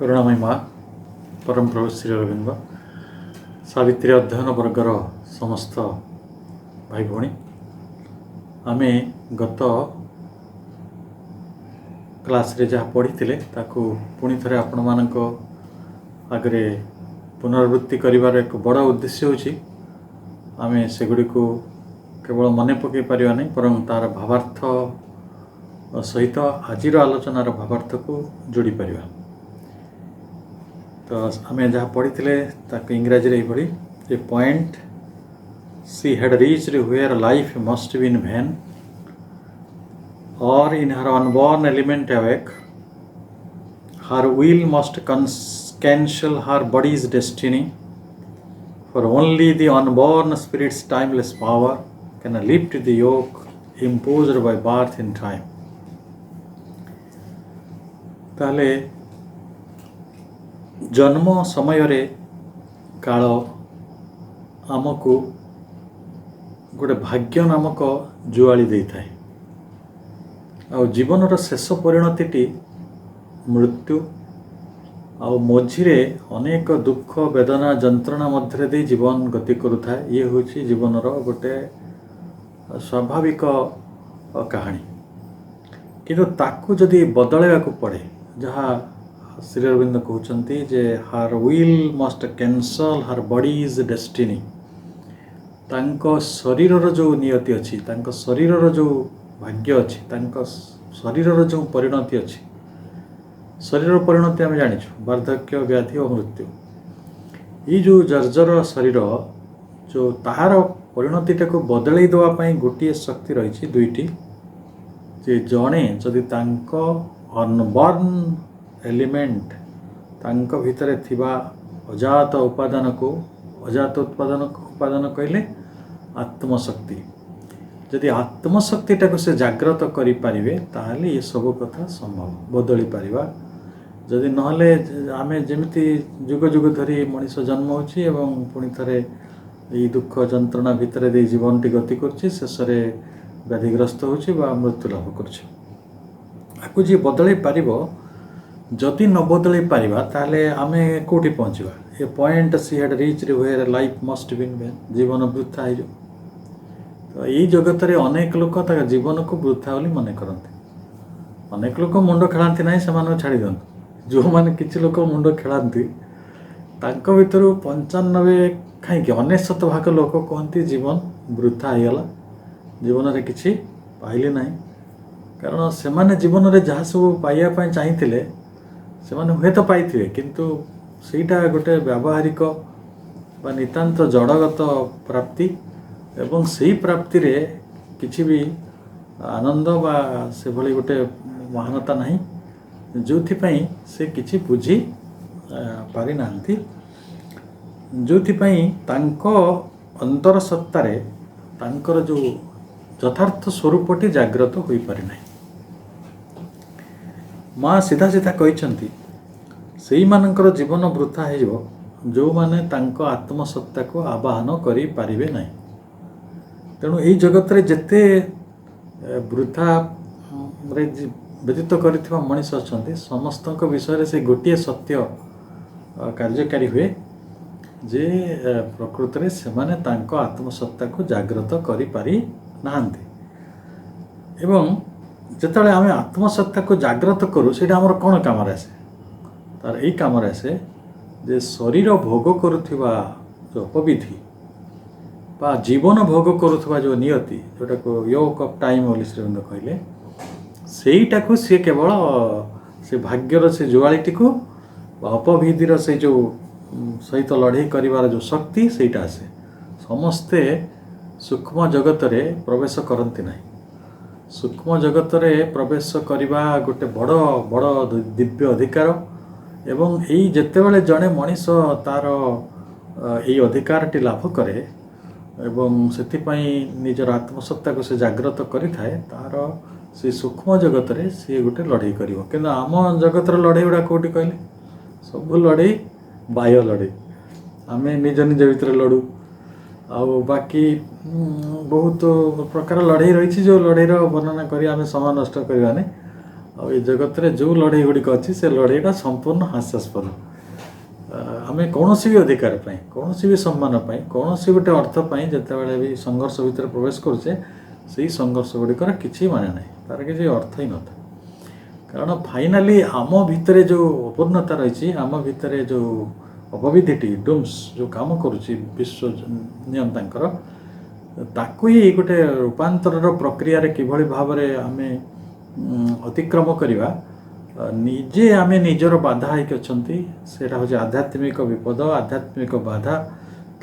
करुणामयी माँ परम प्रभु श्री अरविंद सावित्री अध्ययन वर्गर समस्त भाई भौणी आमे गत क्लास रे जहाँ पढ़ी ताकू पुणी थे आपण मानक आगे पुनरावृत्ति करिवार एक बड़ उद्देश्य होची आमे सेगुड़ी को केवल मन पकई पारिबा नहीं परं तार भावार्थ सहित आजिर आलोचनार भावार्थ को जोड़ी पारिबा। तो आमे जहाँ पढ़ी ताकू इंग्राजी रे पढ़ी a point she had reached where life must be in vain or in her unborn element awake, her will must cancel her body's destiny, for only the unborn spirit's timeless power can lift the yoke imposed by birth in time. ताले जन्म समय रे काल आमको गोटे भाग्य नामक जुआली दे थाए आ जीवनर शेष परिणति मृत्यु आ मझिरे अनेक दुख वेदना जंत्रणा मध्य दे जीवन गति करुए। ये हूँ जीवनर गोटे स्वाभाविक कहानी किंतु ताकू जदि बदलैया पड़े जहाँ श्री अरविंद कहते जे हार विल मस्ट कैंसल हार बॉडीज डेस्टिनी तांको शरीरर जो नियति अच्छी तांको शरीरर जो भाग्य अच्छी तांको शरीरर जो परिणति अच्छी शरीर परिणति आम जाचु वार्धक्य व्याधि और मृत्यु ये जो जर्जर शरीर जो तार परिणतिटा को बदल देवाई गोटे शक्ति रही दुईटी जे जड़े जदि तांको अनबर्न एलिमेंट तांको भितर थिबा अजात उपादान को अजात उपादान कहले आत्मशक्ति जदि आत्मशक्तिटा को से जाग्रत करि पारिबे ताहले ये सब कथा संभव बदली पारिबा। जदि नहले आमे जेमिति जुग जुग धरी मनीष जन्म होछि एवं पुणी थरे ये दुख जंत्रणा भितर दे जीवन टी गति करछि शेष रे व्याधिग्रस्त होछि बा मृत्यु लाभ करछि आकु जे बदली पारिबो जदि न बदली पारिबा ताहले आमे कोठी पहुँचबा। A point she had reached where life must be in जीवन वृथा हो तो यही जगत रे अनेक लोक जीवन को वृथा बोली मन करते अनेक लोक मुंड खेलांती ना से छाड़ी दिंतु जो मैंने किसी लोक मुंड खेलांती तांको भितर 95 कहीं 99% लोक कहते जीवन वृथा होगला जीवन रे किछि पाइले ना कारण से माने जीवन रे जहाँ सब पाइबा चाहिए से हुए तो पाइथिबे किंतु ସେଇଟା गोटे व्यावहारिक बा नितांत जड़गत प्राप्ति एवं सही प्राप्ति रे किछि भी आनंद बा से भली गोटे महानता नहीं जोथिपाई से किछि बुझी पारि नांती जोथिपाई तांको अंतर सत्ता रे तांकर जो यथार्थ स्वरूपटी जाग्रत होई पारि नाही। माँ सीधा सीधा कहिसंती सेई मानकर जीवन वृथा हो जो माने तांको आत्मसत्ता को आवाहन करि पारिबे नाही। तेणु यही जगत रे जेते वृथा रे व्यतीत करिथिबा मनीष अछंती समस्तक विषय से गोटे सत्य कार्यकारी हुए जे प्रकृत रे से माने तांको आत्मसत्ता को जाग्रत करि पारि नाहंती एवं जेतले आमे आत्मसत्ता को जाग्रत करू सेटा हमर कोन काम रे आसे तार यही काम रे आसे जे शरीर भोग करुथिबा जो अपविधि बा जीवन भोग करुवा जो नियति जोटा को योक ऑफ टाइम बोली श्रीरंग कहले सेईटा को सी केवल से भाग्यर से जुआलीटी को अपविधिर से जो सहित लड़ाई करिवार जो शक्ति सेईटा आसे समस्ते सूक्ष्म जगत रे प्रवेश करती ना सूक्ष्म जगत रे प्रवेश करवा गोटे बड़ बड़ दिव्य अधिकार एवं यही जेतेबेले जड़े मनीष तार यही अधिकारटी लाभ करे एवं से निजर आत्मसत्ता को से जाग्रत करिथाए तार से सूक्ष्म जगत रे सी गोटे लड़ाई करिवो किंतु आम जगत लड़ाई गुड़ा कोटी कहले सब लड़ाई बाह्य लड़ाई आमे निज निज भितर लड़ू आ बाकी बहुत प्रकार लड़ाई रही जो लड़ाईर वर्णना करी आमे समय नष्ट करवा नहीं ଆଉ ଏ ଜଗତରେ ଯେଉଁ ଲଢ଼େଇ ଗୁଡ଼ିକ ଅଛି ସେ ଲଢ଼େଇଟା ସମ୍ପୂର୍ଣ୍ଣ ହାସ୍ୟାସ୍ପଦ। ଆମେ କୌଣସି ବି ଅଧିକାର ପାଇଁ, କୌଣସି ବି ସମ୍ମାନ ପାଇଁ, କୌଣସି ଗୋଟେ ଅର୍ଥ ପାଇଁ ଯେତେବେଳେ ବି ସଂଘର୍ଷ ଭିତରେ ପ୍ରବେଶ କରୁଛେ, ସେଇ ସଂଘର୍ଷ ଗୁଡ଼ିକର କିଛି ମାନେ ନାହିଁ, ତା'ର କିଛି ଅର୍ଥ ହିଁ ନଥାଏ। କାରଣ ଫାଇନାଲି ଆମ ଭିତରେ ଯେଉଁ ଅପୂର୍ଣ୍ଣତା ରହିଛି, ଆମ ଭିତରେ ଯେଉଁ ଅପବିଧିଟି ଡୁମ୍ସ ଯେଉଁ କାମ କରୁଛି ବିଶ୍ୱ ନିୟମ ତାଙ୍କର, ତାକୁ ହିଁ ଗୋଟେ ରୂପାନ୍ତରର ପ୍ରକ୍ରିୟାରେ କିଭଳି ଭାବରେ ଆମେ ଅତିକ୍ରମ କରିବା, ନିଜେ ଆମେ ନିଜର ବାଧା ହେଇକି ଅଛନ୍ତି, ସେଇଟା ହେଉଛି ଆଧ୍ୟାତ୍ମିକ ବିପଦ, ଆଧ୍ୟାତ୍ମିକ ବାଧା,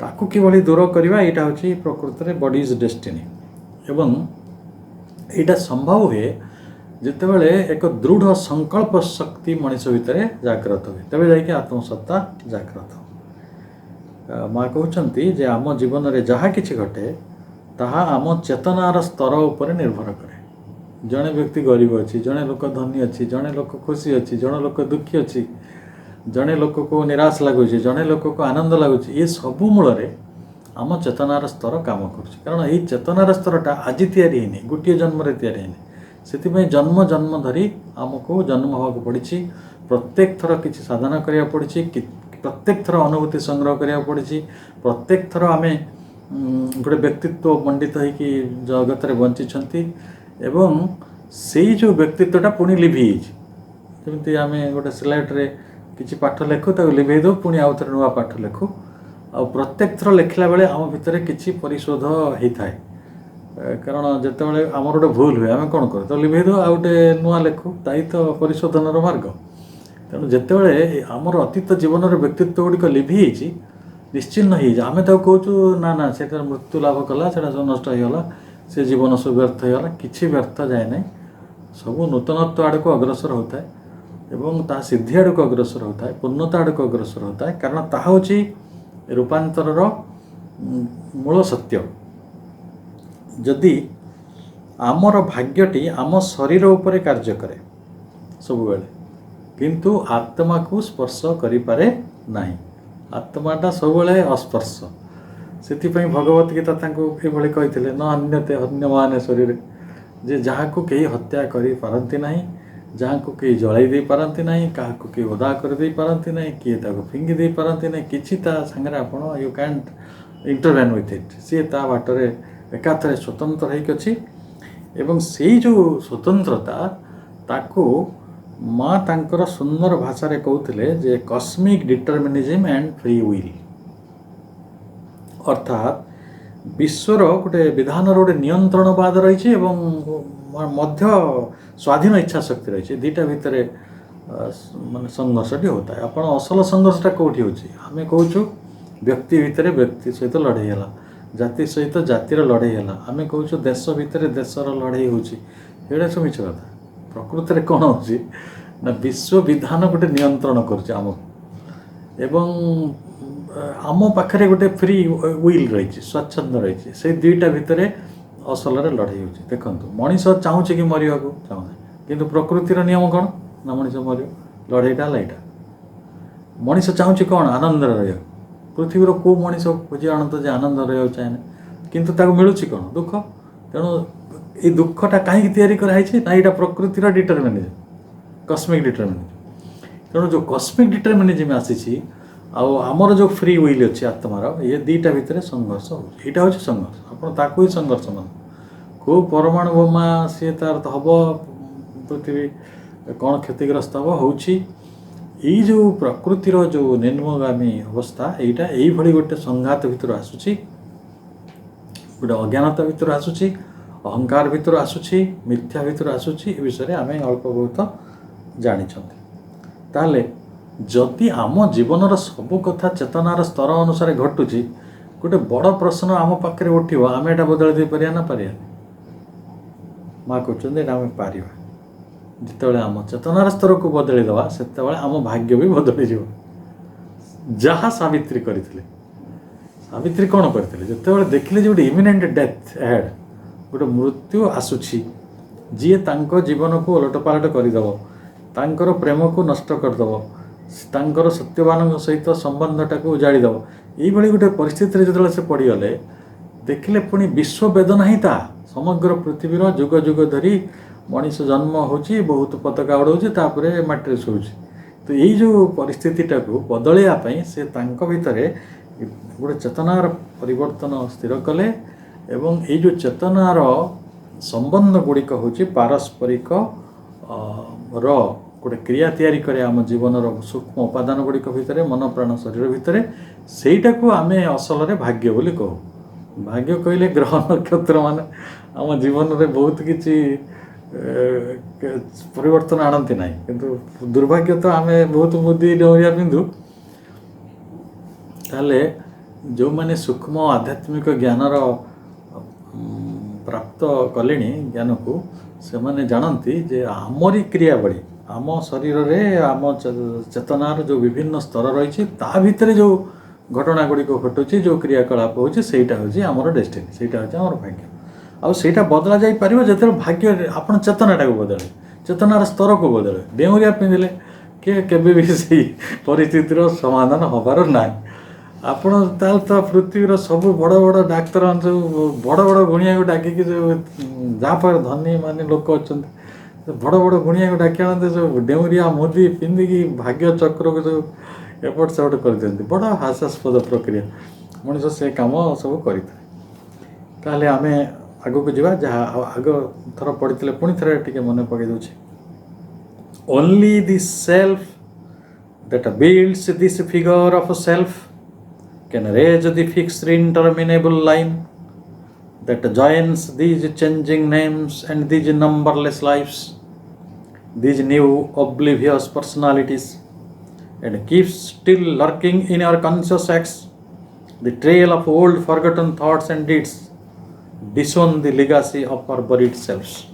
ତାକୁ କିଭଳି ଦୂର କରିବା, ଏଇଟା ହେଉଛି ପ୍ରକୃତରେ ବଡି ଇଜ୍ ଡେଷ୍ଟିନି। ଏବଂ ଏଇଟା ସମ୍ଭବ ହୁଏ ଯେତେବେଳେ ଏକ ଦୃଢ଼ ସଂକଳ୍ପ ଶକ୍ତି ମଣିଷ ଭିତରେ ଜାଗ୍ରତ ହୁଏ, ତେବେ ଯାଇକି ଆତ୍ମସତ୍ତା ଜାଗ୍ରତ। ମା କହୁଛନ୍ତି ଯେ ଆମ ଜୀବନରେ ଯାହା କିଛି ଘଟେ ତାହା ଆମ ଚେତନାର ସ୍ତର ଉପରେ ନିର୍ଭର କରେ। ଜଣେ ବ୍ୟକ୍ତି ଗରିବ ଅଛି, ଜଣେ ଲୋକ ଧନୀ ଅଛି, ଜଣେ ଲୋକ ଖୁସି ଅଛି, ଜଣେ ଲୋକ ଦୁଃଖୀ ଅଛି, ଜଣେ ଲୋକକୁ ନିରାଶ ଲାଗୁଛି, ଜଣେ ଲୋକକୁ ଆନନ୍ଦ ଲାଗୁଛି, ଏ ସବୁ ମୂଳରେ ଆମ ଚେତନାର ସ୍ତର କାମ କରୁଛି। କାରଣ ଏଇ ଚେତନାର ସ୍ତରଟା ଆଜି ତିଆରି ହେଇନି, ଗୋଟିଏ ଜନ୍ମରେ ତିଆରି ହେଇନି। ସେଥିପାଇଁ ଜନ୍ମ ଜନ୍ମ ଧରି ଆମକୁ ଜନ୍ମ ହେବାକୁ ପଡ଼ିଛି, ପ୍ରତ୍ୟେକ ଥର କିଛି ସାଧନା କରିବାକୁ ପଡ଼ିଛି, ପ୍ରତ୍ୟେକ ଥର ଅନୁଭୂତି ସଂଗ୍ରହ କରିବାକୁ ପଡ଼ିଛି, ପ୍ରତ୍ୟେକ ଥର ଆମେ ଗୋଟେ ବ୍ୟକ୍ତିତ୍ୱ ମଣ୍ଡିତ ହେଇକି ଜଗତରେ ବଞ୍ଚିଛନ୍ତି ଏବଂ ସେଇ ଯେଉଁ ବ୍ୟକ୍ତିତ୍ୱଟା ପୁଣି ଲିଭିଯାଇଛି। ଯେମିତି ଆମେ ଗୋଟେ ସ୍ଲେଟ୍ରେ କିଛି ପାଠ ଲେଖୁ, ତାକୁ ଲିଭେଇ ଦେଉ, ପୁଣି ଆଉ ଥରେ ନୂଆ ପାଠ ଲେଖୁ। ଆଉ ପ୍ରତ୍ୟେକ ଥର ଲେଖିଲା ବେଳେ ଆମ ଭିତରେ କିଛି ପରିଶୋଧ ହେଇଥାଏ। କାରଣ ଯେତେବେଳେ ଆମର ଗୋଟେ ଭୁଲ ହୁଏ ଆମେ କ'ଣ କରୁ, ତ ଲିଭେଇ ଦେଉ, ଆଉ ଗୋଟେ ନୂଆ ଲେଖୁ, ତାଇ ତ ପରିଶୋଧନର ମାର୍ଗ। ତେଣୁ ଯେତେବେଳେ ଆମର ଅତୀତ ଜୀବନର ବ୍ୟକ୍ତିତ୍ୱ ଗୁଡ଼ିକ ଲିଭିଯାଇଛି, ନିଶ୍ଚିହ୍ନ ହେଇଯାଇଛି, ଆମେ ତାକୁ କହୁଛୁ ନା ନା ସେଇଟା ମୃତ୍ୟୁ ଲାଭ କଲା, ସେଇଟା ସବୁ ନଷ୍ଟ ହେଇଗଲା, ସେ ଜୀବନ ସବୁ ବ୍ୟର୍ଥ ହେଇଗଲା। କିଛି ବ୍ୟର୍ଥ ଯାଏ ନାହିଁ, ସବୁ ନୂତନତ୍ୱ ଆଡ଼କୁ ଅଗ୍ରସର ହେଉଥାଏ ଏବଂ ତାହା ସିଦ୍ଧି ଆଡ଼କୁ ଅଗ୍ରସର ହେଉଥାଏ, ପୂର୍ଣ୍ଣତା ଆଡ଼କୁ ଅଗ୍ରସର ହେଉଥାଏ। କାରଣ ତାହା ହେଉଛି ରୂପାନ୍ତରର ମୂଳ ସତ୍ୟ। ଯଦି ଆମର ଭାଗ୍ୟଟି ଆମ ଶରୀର ଉପରେ କାର୍ଯ୍ୟ କରେ ସବୁବେଳେ, କିନ୍ତୁ ଆତ୍ମାକୁ ସ୍ପର୍ଶ କରିପାରେ ନାହିଁ, ଆତ୍ମାଟା ସବୁବେଳେ ଅସ୍ପର୍ଶ। ସେଥିପାଇଁ ଭଗବତ ଗୀତା ତାଙ୍କୁ ଏଭଳି କହିଥିଲେ, ନ ଅନ୍ୟତେ ହନ୍ୟମାନେ ଶରୀରେ, ଯେ ଯାହାକୁ କେହି ହତ୍ୟା କରିପାରନ୍ତି ନାହିଁ, ଯାହାକୁ କେହି ଜଳାଇ ଦେଇପାରନ୍ତି ନାହିଁ, କାହାକୁ କେହି ଓଦା କରିଦେଇ ପାରନ୍ତି ନାହିଁ, କିଏ ତାକୁ ଫିଙ୍ଗି ଦେଇପାରନ୍ତି ନାହିଁ, କିଛି ତା ସାଙ୍ଗରେ ଆପଣ ୟୁ କ୍ୟାଣ୍ଟ ଇଣ୍ଟରଭେନ୍ ୱିଥ୍ ଇଟ୍। ସିଏ ତା ବାଟରେ ଏକାଥରେ ସ୍ୱତନ୍ତ୍ର ହେଇକି ଅଛି। ଏବଂ ସେଇ ଯେଉଁ ସ୍ୱତନ୍ତ୍ରତା, ତାକୁ ମା ତାଙ୍କର ସୁନ୍ଦର ଭାଷାରେ କହୁଥିଲେ ଯେ କସ୍ମିକ୍ ଡିଟରମିନିଜିମ୍ ଆଣ୍ଡ ଫ୍ରି ୱିଲ୍। ଅର୍ଥାତ୍ ବିଶ୍ୱର ଗୋଟେ ବିଧାନର ଗୋଟେ ନିୟନ୍ତ୍ରଣବାଦ ରହିଛି ଏବଂ ମଧ୍ୟ ସ୍ୱାଧୀନ ଇଚ୍ଛା ଶକ୍ତି ରହିଛି। ଦୁଇଟା ଭିତରେ ମାନେ ସଂଘର୍ଷଟି ହେଉଥାଏ। ଆପଣ ଅସଲ ସଂଘର୍ଷଟା କେଉଁଠି ହେଉଛି? ଆମେ କହୁଛୁ ବ୍ୟକ୍ତି ଭିତରେ ବ୍ୟକ୍ତି ସହିତ ଲଢ଼େଇ ହେଲା, ଜାତି ସହିତ ଜାତିର ଲଢ଼େଇ ହେଲା, ଆମେ କହୁଛୁ ଦେଶ ଭିତରେ ଦେଶର ଲଢ଼େଇ ହେଉଛି। ଏଇଟା ସବୁ ମିଛ କଥା। ପ୍ରକୃତରେ କ'ଣ ହେଉଛି ନା ବିଶ୍ୱ ବିଧାନ ଗୋଟେ ନିୟନ୍ତ୍ରଣ କରୁଛି ଆମକୁ ଏବଂ ଆମ ପାଖରେ ଗୋଟେ ଫ୍ରି ୱିଲ୍ ରହିଛି, ସ୍ୱଚ୍ଛନ୍ଦ ରହିଛି। ସେଇ ଦୁଇଟା ଭିତରେ ଅସଲରେ ଲଢ଼େଇ ହେଉଛି। ଦେଖନ୍ତୁ, ମଣିଷ ଚାହୁଁଛି କି ମରିବାକୁ? ଚାହୁଁନି। କିନ୍ତୁ ପ୍ରକୃତିର ନିୟମ କ'ଣ ନା ମଣିଷ ମରିବ। ଲଢ଼େଇଟା ହେଲା ଏଇଟା। ମଣିଷ ଚାହୁଁଛି କ'ଣ? ଆନନ୍ଦରେ ରହିବାକୁ। ପୃଥିବୀର କେଉଁ ମଣିଷ ଖୋଜି ଆଣନ୍ତୁ ଯେ ଆନନ୍ଦ ରହିବାକୁ ଚାହେଁନି, କିନ୍ତୁ ତାକୁ ମିଳୁଛି କ'ଣ? ଦୁଃଖ। ତେଣୁ ଏଇ ଦୁଃଖଟା କାହିଁକି ତିଆରି କରାହେଇଛି ନା ଏଇଟା ପ୍ରକୃତିର ଡିଟରମିନିଜିମ୍, କସ୍ମିକ୍ ଡିଟରମିନିଜିମ୍। ତେଣୁ ଯେଉଁ କସ୍ମିକ୍ ଡିଟରମିନିଜିମ୍ ଆସିଛି ଆଉ ଆମର ଯେଉଁ ଫ୍ରି ୱିଲ୍ ଅଛି ଆତ୍ମାର, ଏ ଦୁଇଟା ଭିତରେ ସଂଘର୍ଷ ହେଉଛି। ଏଇଟା ହେଉଛି ସଂଘର୍ଷ। ଆପଣ ତାକୁ ହିଁ ସଂଘର୍ଷ ମାନ। କେଉଁ ପରମାଣୁ ବୋମା ସିଏ ତାର ତ ହେବ, ପୃଥିବୀ କ'ଣ କ୍ଷତିଗ୍ରସ୍ତ ହେବ, ହେଉଛି। ଏଇ ଯେଉଁ ପ୍ରକୃତିର ଯେଉଁ ନିମ୍ନଗାମୀ ଅବସ୍ଥା, ଏଇଟା ଏଇଭଳି ଗୋଟେ ସଂଘାତ ଭିତରୁ ଆସୁଛି, ଗୋଟେ ଅଜ୍ଞାନତା ଭିତରୁ ଆସୁଛି, ଅହଙ୍କାର ଭିତରୁ ଆସୁଛି, ମିଥ୍ୟା ଭିତରୁ ଆସୁଛି। ଏ ବିଷୟରେ ଆମେ ଅଳ୍ପ ବହୁତ ଜାଣିଛନ୍ତି। ତାହେଲେ ଯଦି ଆମ ଜୀବନର ସବୁ କଥା ଚେତନାର ସ୍ତର ଅନୁସାରେ ଘଟୁଛି, ଗୋଟେ ବଡ଼ ପ୍ରଶ୍ନ ଆମ ପାଖରେ ଉଠିବ, ଆମେ ଏଇଟା ବଦଳାଇ ଦେଇପାରିବା ନା ପାରିବାନି? ମା କହୁଛନ୍ତି ଏଇଟା ଆମେ ପାରିବା। ଯେତେବେଳେ ଆମ ଚେତନାର ସ୍ତରକୁ ବଦଳେଇ ଦେବା, ସେତେବେଳେ ଆମ ଭାଗ୍ୟ ବି ବଦଳିଯିବ। ଯାହା ସାବିତ୍ରୀ କରିଥିଲେ, ସାବିତ୍ରୀ କ'ଣ କରିଥିଲେ? ଯେତେବେଳେ ଦେଖିଲେ ଯେ ଗୋଟେ ଇମିନେଣ୍ଟ ଡେଥ୍ ହେଡ୍, ଗୋଟେ ମୃତ୍ୟୁ ଆସୁଛି, ଯିଏ ତାଙ୍କ ଜୀବନକୁ ଓଲଟପାଲଟ କରିଦେବ, ତାଙ୍କର ପ୍ରେମକୁ ନଷ୍ଟ କରିଦେବ, ତାଙ୍କର ସତ୍ୟବାନଙ୍କ ସହିତ ସମ୍ବନ୍ଧଟାକୁ ଉଜାଡ଼ିଦେବ, ଏଇଭଳି ଗୋଟେ ପରିସ୍ଥିତିରେ ଯେତେବେଳେ ସେ ପଡ଼ିଗଲେ, ଦେଖିଲେ ପୁଣି ବିଶ୍ୱ ବେଦନା ହିଁ ତାହା। ସମଗ୍ର ପୃଥିବୀର ଯୁଗ ଯୁଗ ଧରି मनीष जन्म होची बहुत पताका उड़ाऊँच तापर माटी शोची। तो यही जो परिस्थितिटा को बदलैया से तांको भितर गोटे चेतनार परिवर्तन स्थिर कले एवं ये जो चेतनार संबंध गुड़िक हूँ पारस्परिक गोटे क्रिया तैयारी करे आम जीवन सूक्ष्म उपादान गुड़िक भितर मन प्राण शरीर भितर सेटा को आम असल रे भाग्य बोली कहू। भाग्य कहले ग्रह नक्षत्र मान आम जीवन रे बहुत किसी परिवर्तन आणती ना किंतु दुर्भाग्य तो आम बहुत मुदी डोरिया पिंधु ताले जो माने सूक्ष्म आध्यात्मिक ज्ञानर प्राप्त कले ज्ञान को से माने जानती जे आमरी क्रियावली आम शरीर रे आम चेतनार जो विभिन्न स्तर रही ता भितर जो घटना गुड़िक घटुची जो क्रियाकलाप होची सेटा होची आमर डेस्टिनी सेटा होची आमर भाग्य आउ सेटा बदला जाई परिबो जेते भाग्य आपण चेतनाटा को बदले चेतनार स्तर को बदले डेउरिया पिंदिले के केबे भी सही परिस्थितिर समाधान होबार नाही। आपण ताल तो पृथ्वीर सब बड़ बड़ डाक्तर सब बड़ बड़ गुणिया को डाकिकी जो जहाँ पर धनी माने लोक अच्छा बड़ बड़ गुणिया को डाकी आनते सब डेउरिया मोदी पिंधिकी भाग्य चक्र को जो एपट सेपट कर दिखते बड़ हास्यास्पद प्रक्रिया मनीष से कम सब करें आम आग को जा जहाँ आग थर पढ़ी पुणी थे टे मन पकई दूसरे only this self that builds this figure of self can raise the fixed interminable line that joins these changing names and these numberless lives, these new oblivious personalities, and keeps still lurking in our conscious acts the trail of old forgotten thoughts and deeds, disown the legacy of our buried selves.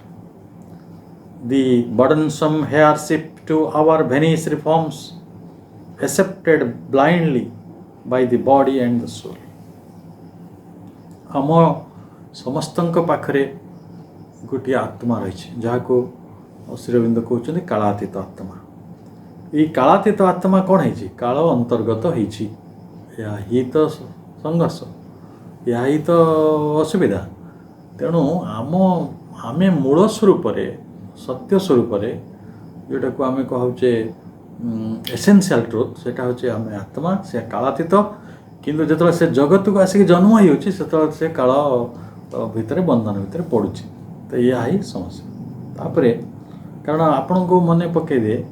The burdensome heirship to our Venice reforms, accepted blindly by the body and the soul. आम समस्तंक पाखरे गोटे आत्मा रही जहाँ को श्रीरविंद कहते कालातीत आत्मा। ये कालातीत आत्मा कौन है काल अंतर्गत ही तो संघर्ष या ही तो असुविधा तेणु आम मूल स्वरूप सत्य स्वरूप जोटा को आम कहे एसेंशियल ट्रुथ सेटा होचे आम आत्मा से कालातीत किंतु जो से जगत को आसिक जन्म होती से काल भितर बंधन भितर पड़ुची तो यह ही समस्या तापर कारण आपण को मन पकई दे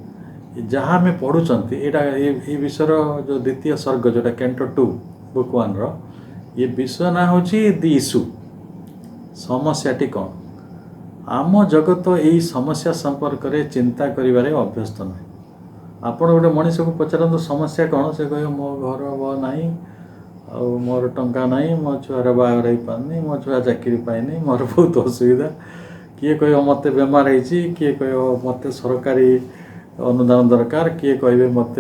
जहाँ आम पढ़ुंट ये विषय जो द्वितीय सर्ग जोटा कैंटो 2 बुक 1 ये विषय ना हूँ दि इश्यू समस्याटी कौन आम जगत यही समस्या संपर्क में चिंता करिबारे अभ्यस्त नहीं। आपण गोटे मनीष को पचारत समस्या कौन से कह मो घर नहीं मोर टंका नहीं मो छुआर बाहर हो पारनी मो छुआ चाकरी पाइनी मोर बहुत असुविधा किए कह मत बेमार होती किए कह मत सरकारी अनुदान दरकार किए कहे मत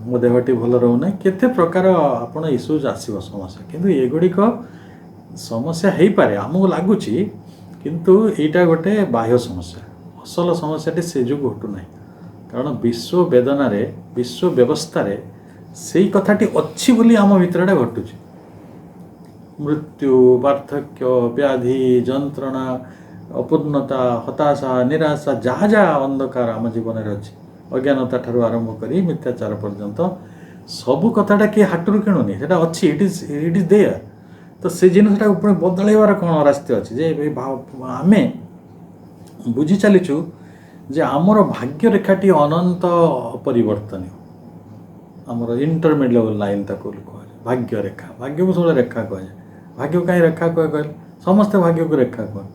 मो देहटी भल रोना केते प्रकार आपण इश्यूज आसो समस्या किंतु एगुड़िक समस्या हो पारे आमको लगुच किंतु यहाँ गोटे बाह्य समस्या असल समस्याटी से जो घटुना कारण विश्व वेदन विश्व व्यवस्था से कथाटी अच्छी बोली आम भितर घटुची मृत्यु वार्धक्य व्याधि जंत्रणा अपूर्णता हताशा निराशा जहाँ जहाँ अंधकार आम जीवन में अच्छी अज्ञानता ठारू आरंभ कर मिथ्याचार पर्यंत सबू कथाटा किए हाटरू किणुनी से अच्छी इट इज देयर तो से जिनटा पुणी बदलैबार कौन रास्ते अच्छे जे आम बुझी चलीचु जे आमर भाग्य रेखाटी अनंत अपरिवर्तनीय आमर इंटरमीडिएट लेवल लाइन ताको कह भाग्य रेखा भाग्य को सब रेखा कह भाग्य कहीं रेखा कह समस्ते भाग्य को रेखा कह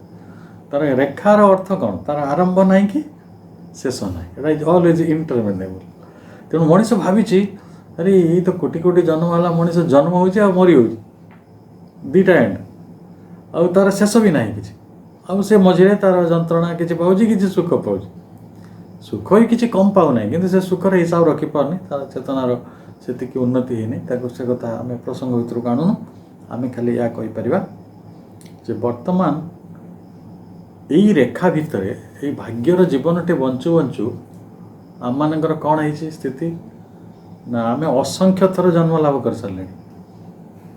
तार रेखार अर्थ कौन तार आरंभ ना कि शेष ना इट ऑलवेज इंटरमीडिएट लेवल तेणु मनीष भावी अरे ये तो कोटि कोटि जन्म वाला मनीष जन्म हो मरी हो दीटा एंड आउ तार शेष भी ना कि आउ से मझे तार जंत्रणा किसी पाँच कि सुख पाँच सुख ही किसी कम पाऊना कि से सुखर हिसाब रखिपारनी तार चेतनार से उन्नति है से कथा आम प्रसंग भर को आणुनु आम खाली या कहीपर जे बर्तमान यही रेखा भितर यही भाग्यर जीवनटे बंचु बंचु आम मानकर कौन है स्थिति ना आम असंख्य थर जन्म लाभ कर सारे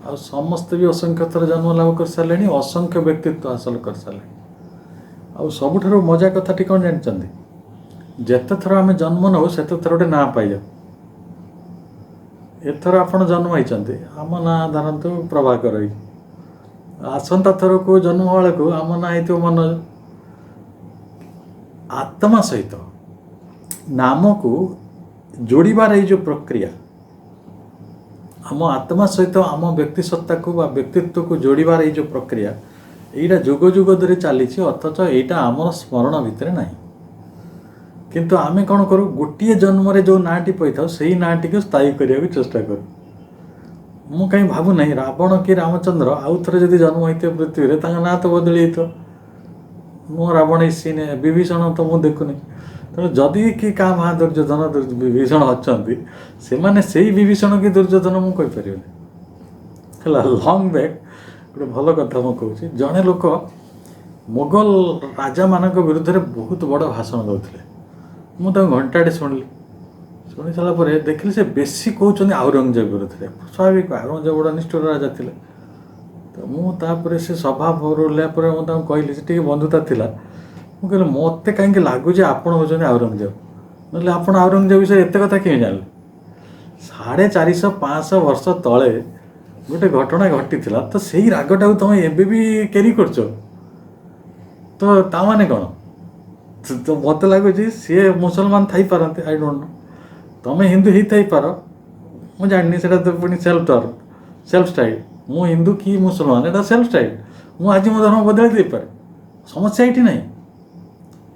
आ समस्ते भी असंख्य थर जन्म लाभ कर सारे असंख्य व्यक्तित्व हासिल कर सारे ଆଉ ସବୁଠାରୁ ମଜା କଥାଟି କ'ଣ ଜାଣିଛନ୍ତି? ଯେତେ ଥର ଆମେ ଜନ୍ମ ନେଉ ସେତେ ଥର ଗୋଟେ ନାଁ ପାଇଯାଉ। ଏଥର ଆପଣ ଜନ୍ମ ହେଇଛନ୍ତି, ଆମ ନାଁ ଧରନ୍ତୁ ପ୍ରଭାକର ହେଇଛି। ଆସନ୍ତା ଥରକୁ ଜନ୍ମ ବେଳକୁ ଆମ ନାଁ ହେଇଥିବ ମନୋଜ। ଆତ୍ମା ସହିତ ନାମକୁ ଯୋଡ଼ିବାର ଏଇ ଯେଉଁ ପ୍ରକ୍ରିୟା, ଆମ ଆତ୍ମା ସହିତ ଆମ ବ୍ୟକ୍ତି ସତ୍ତାକୁ ବା ବ୍ୟକ୍ତିତ୍ୱକୁ ଯୋଡ଼ିବାର ଏଇ ଯେଉଁ ପ୍ରକ୍ରିୟା, ଏଇଟା ଯୁଗ ଯୁଗ ଧରି ଚାଲିଛି, ଅଥଚ ଏଇଟା ଆମର ସ୍ମରଣ ଭିତରେ ନାହିଁ। କିନ୍ତୁ ଆମେ କ'ଣ କରୁ, ଗୋଟିଏ ଜନ୍ମରେ ଯେଉଁ ନାଁଟି ପାଇଥାଉ ସେଇ ନାଁଟିକୁ ସ୍ଥାୟୀ କରିବାକୁ ଚେଷ୍ଟା କରୁ। ମୁଁ କାହିଁ ଭାବୁନାହିଁ ରାବଣ କି ରାମଚନ୍ଦ୍ର ଆଉ ଥରେ ଯଦି ଜନ୍ମ ହେଇଥିବ ପୃଥିବୀରେ, ତାଙ୍କ ନାଁ ତ ବଦଳି ଯାଇଥିବ। ମୁଁ ରାବଣ ଇସିନେ ବିଭୀଷଣ ତ ମୁଁ ଦେଖୁନି। ତେଣୁ ଯଦି କି କାହା ମହା ଦୁର୍ଯ୍ୟୋଧନ ବିଭୀଷଣ ଅଛନ୍ତି, ସେମାନେ ସେଇ ବିଭୀଷଣ କି ଦୁର୍ଯ୍ୟୋଧନ ମୁଁ କହିପାରିବିନି। ହେଲା, ଲଙ୍ଗ ବ୍ୟାକ୍ ଗୋଟେ ଭଲ କଥା ମୁଁ କହୁଛି। ଜଣେ ଲୋକ ମୋଗଲ ରାଜାମାନଙ୍କ ବିରୁଦ୍ଧରେ ବହୁତ ବଡ଼ ଭାଷଣ ଦେଉଥିଲେ। ମୁଁ ତାଙ୍କୁ ଘଣ୍ଟାଟେ ଶୁଣିଲି। ଶୁଣି ସାରିଲା ପରେ ଦେଖିଲି ସେ ବେଶୀ କହୁଛନ୍ତି ଔରଙ୍ଗଜେବ ବିରୁଦ୍ଧରେ। ସ୍ୱାଭାବିକ, ଔରଙ୍ଗଜେବ ବଡ଼ ନିଷ୍ଠୁର ରାଜା ଥିଲେ। ତ ମୁଁ ତାପରେ ସେ ସଭା ଓହ୍ଲାଇବା ପରେ ମୁଁ ତାଙ୍କୁ କହିଲି, ସେ ଟିକେ ବନ୍ଧୁତା ଥିଲା। ମୁଁ କହିଲି ମୋତେ କାହିଁକି ଲାଗୁଛି ଆପଣ ହେଉଛନ୍ତି ଔରଙ୍ଗଜେବ। ନହେଲେ ଆପଣ ଔରଙ୍ଗଜେବ ବିଷୟରେ ଏତେ କଥା କେମିତି ଜାଣିଲେ? 450-500 ବର୍ଷ ତଳେ ଗୋଟେ ଘଟଣା ଘଟିଥିଲା, ତ ସେଇ ରାଗଟାକୁ ତୁମେ ଏବେ ବି କ୍ୟାରି କରୁଛ। ତ ତାମାନେ କ'ଣ? ତ ମୋତେ ଲାଗୁଛି ସିଏ ମୁସଲମାନ ଥାଇପାରନ୍ତି, ଆଇ ଡୋଣ୍ଟ ନୋ। ତୁମେ ହିନ୍ଦୁ ହେଇଥାଇପାର, ମୁଁ ଜାଣିନି, ସେଇଟା ତ ପୁଣି ସେଲ୍ଫ ଷ୍ଟାଇଲ୍। ମୁଁ ହିନ୍ଦୁ କି ମୁସଲମାନ ଏଇଟା ସେଲ୍ଫ ଷ୍ଟାଇଲ୍। ମୁଁ ଆଜି ମୋ ଧର୍ମ ବଦଳାଇ ଦେଇପାରେ, ସମସ୍ୟା ଏଇଠି ନାହିଁ।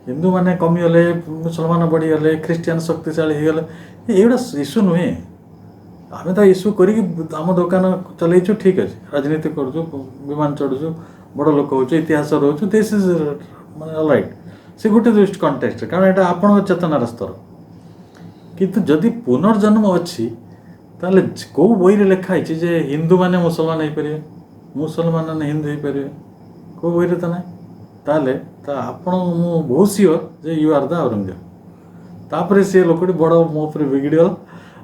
ହିନ୍ଦୁମାନେ କମିଗଲେ, ମୁସଲମାନ ବଢ଼ିଗଲେ, ଖ୍ରୀଷ୍ଟିଆନ ଶକ୍ତିଶାଳୀ ହେଇଗଲେ, ଏଇଗୁଡ଼ା ଇସ୍ୟୁ ନୁହେଁ। ଆମେ ତ ଇସ୍ୟୁ କରିକି ଆମ ଦୋକାନ ଚଲେଇଛୁ, ଠିକ୍ ଅଛି, ରାଜନୀତି କରୁଛୁ, ବିମାନ ଚଢ଼ୁଛୁ, ବଡ଼ ଲୋକ ହେଉଛୁ, ଇତିହାସ ରହୁଛୁ, ଦିସ୍ ଇଜ୍ ମାନେ ଅଲ୍ ରାଇଟ୍। ସେ ଗୋଟେ କଣ୍ଟେକ୍ସଟ, କାରଣ ଏଇଟା ଆପଣଙ୍କ ଚେତନାର ସ୍ତର। କିନ୍ତୁ ଯଦି ପୁନର୍ଜନ୍ମ ଅଛି, ତାହେଲେ କେଉଁ ବହିରେ ଲେଖା ହେଇଛି ଯେ ହିନ୍ଦୁମାନେ ମୁସଲମାନ ହେଇପାରିବେ, ମୁସଲମାନ ହିନ୍ଦୁ ହେଇପାରିବେ? କେଉଁ ବହିରେ ତ ନାହିଁ। ତାହେଲେ ଆପଣ, ମୁଁ ବହୁତ ସିଓର ଯେ ୟୁ ଆର୍ ଦ ଔରଙ୍ଗଜେବ। ତାପରେ ସେ ଲୋକଟି ବଡ଼ ମୋ ଉପରେ ବିଗିଡ଼ିଗଲା।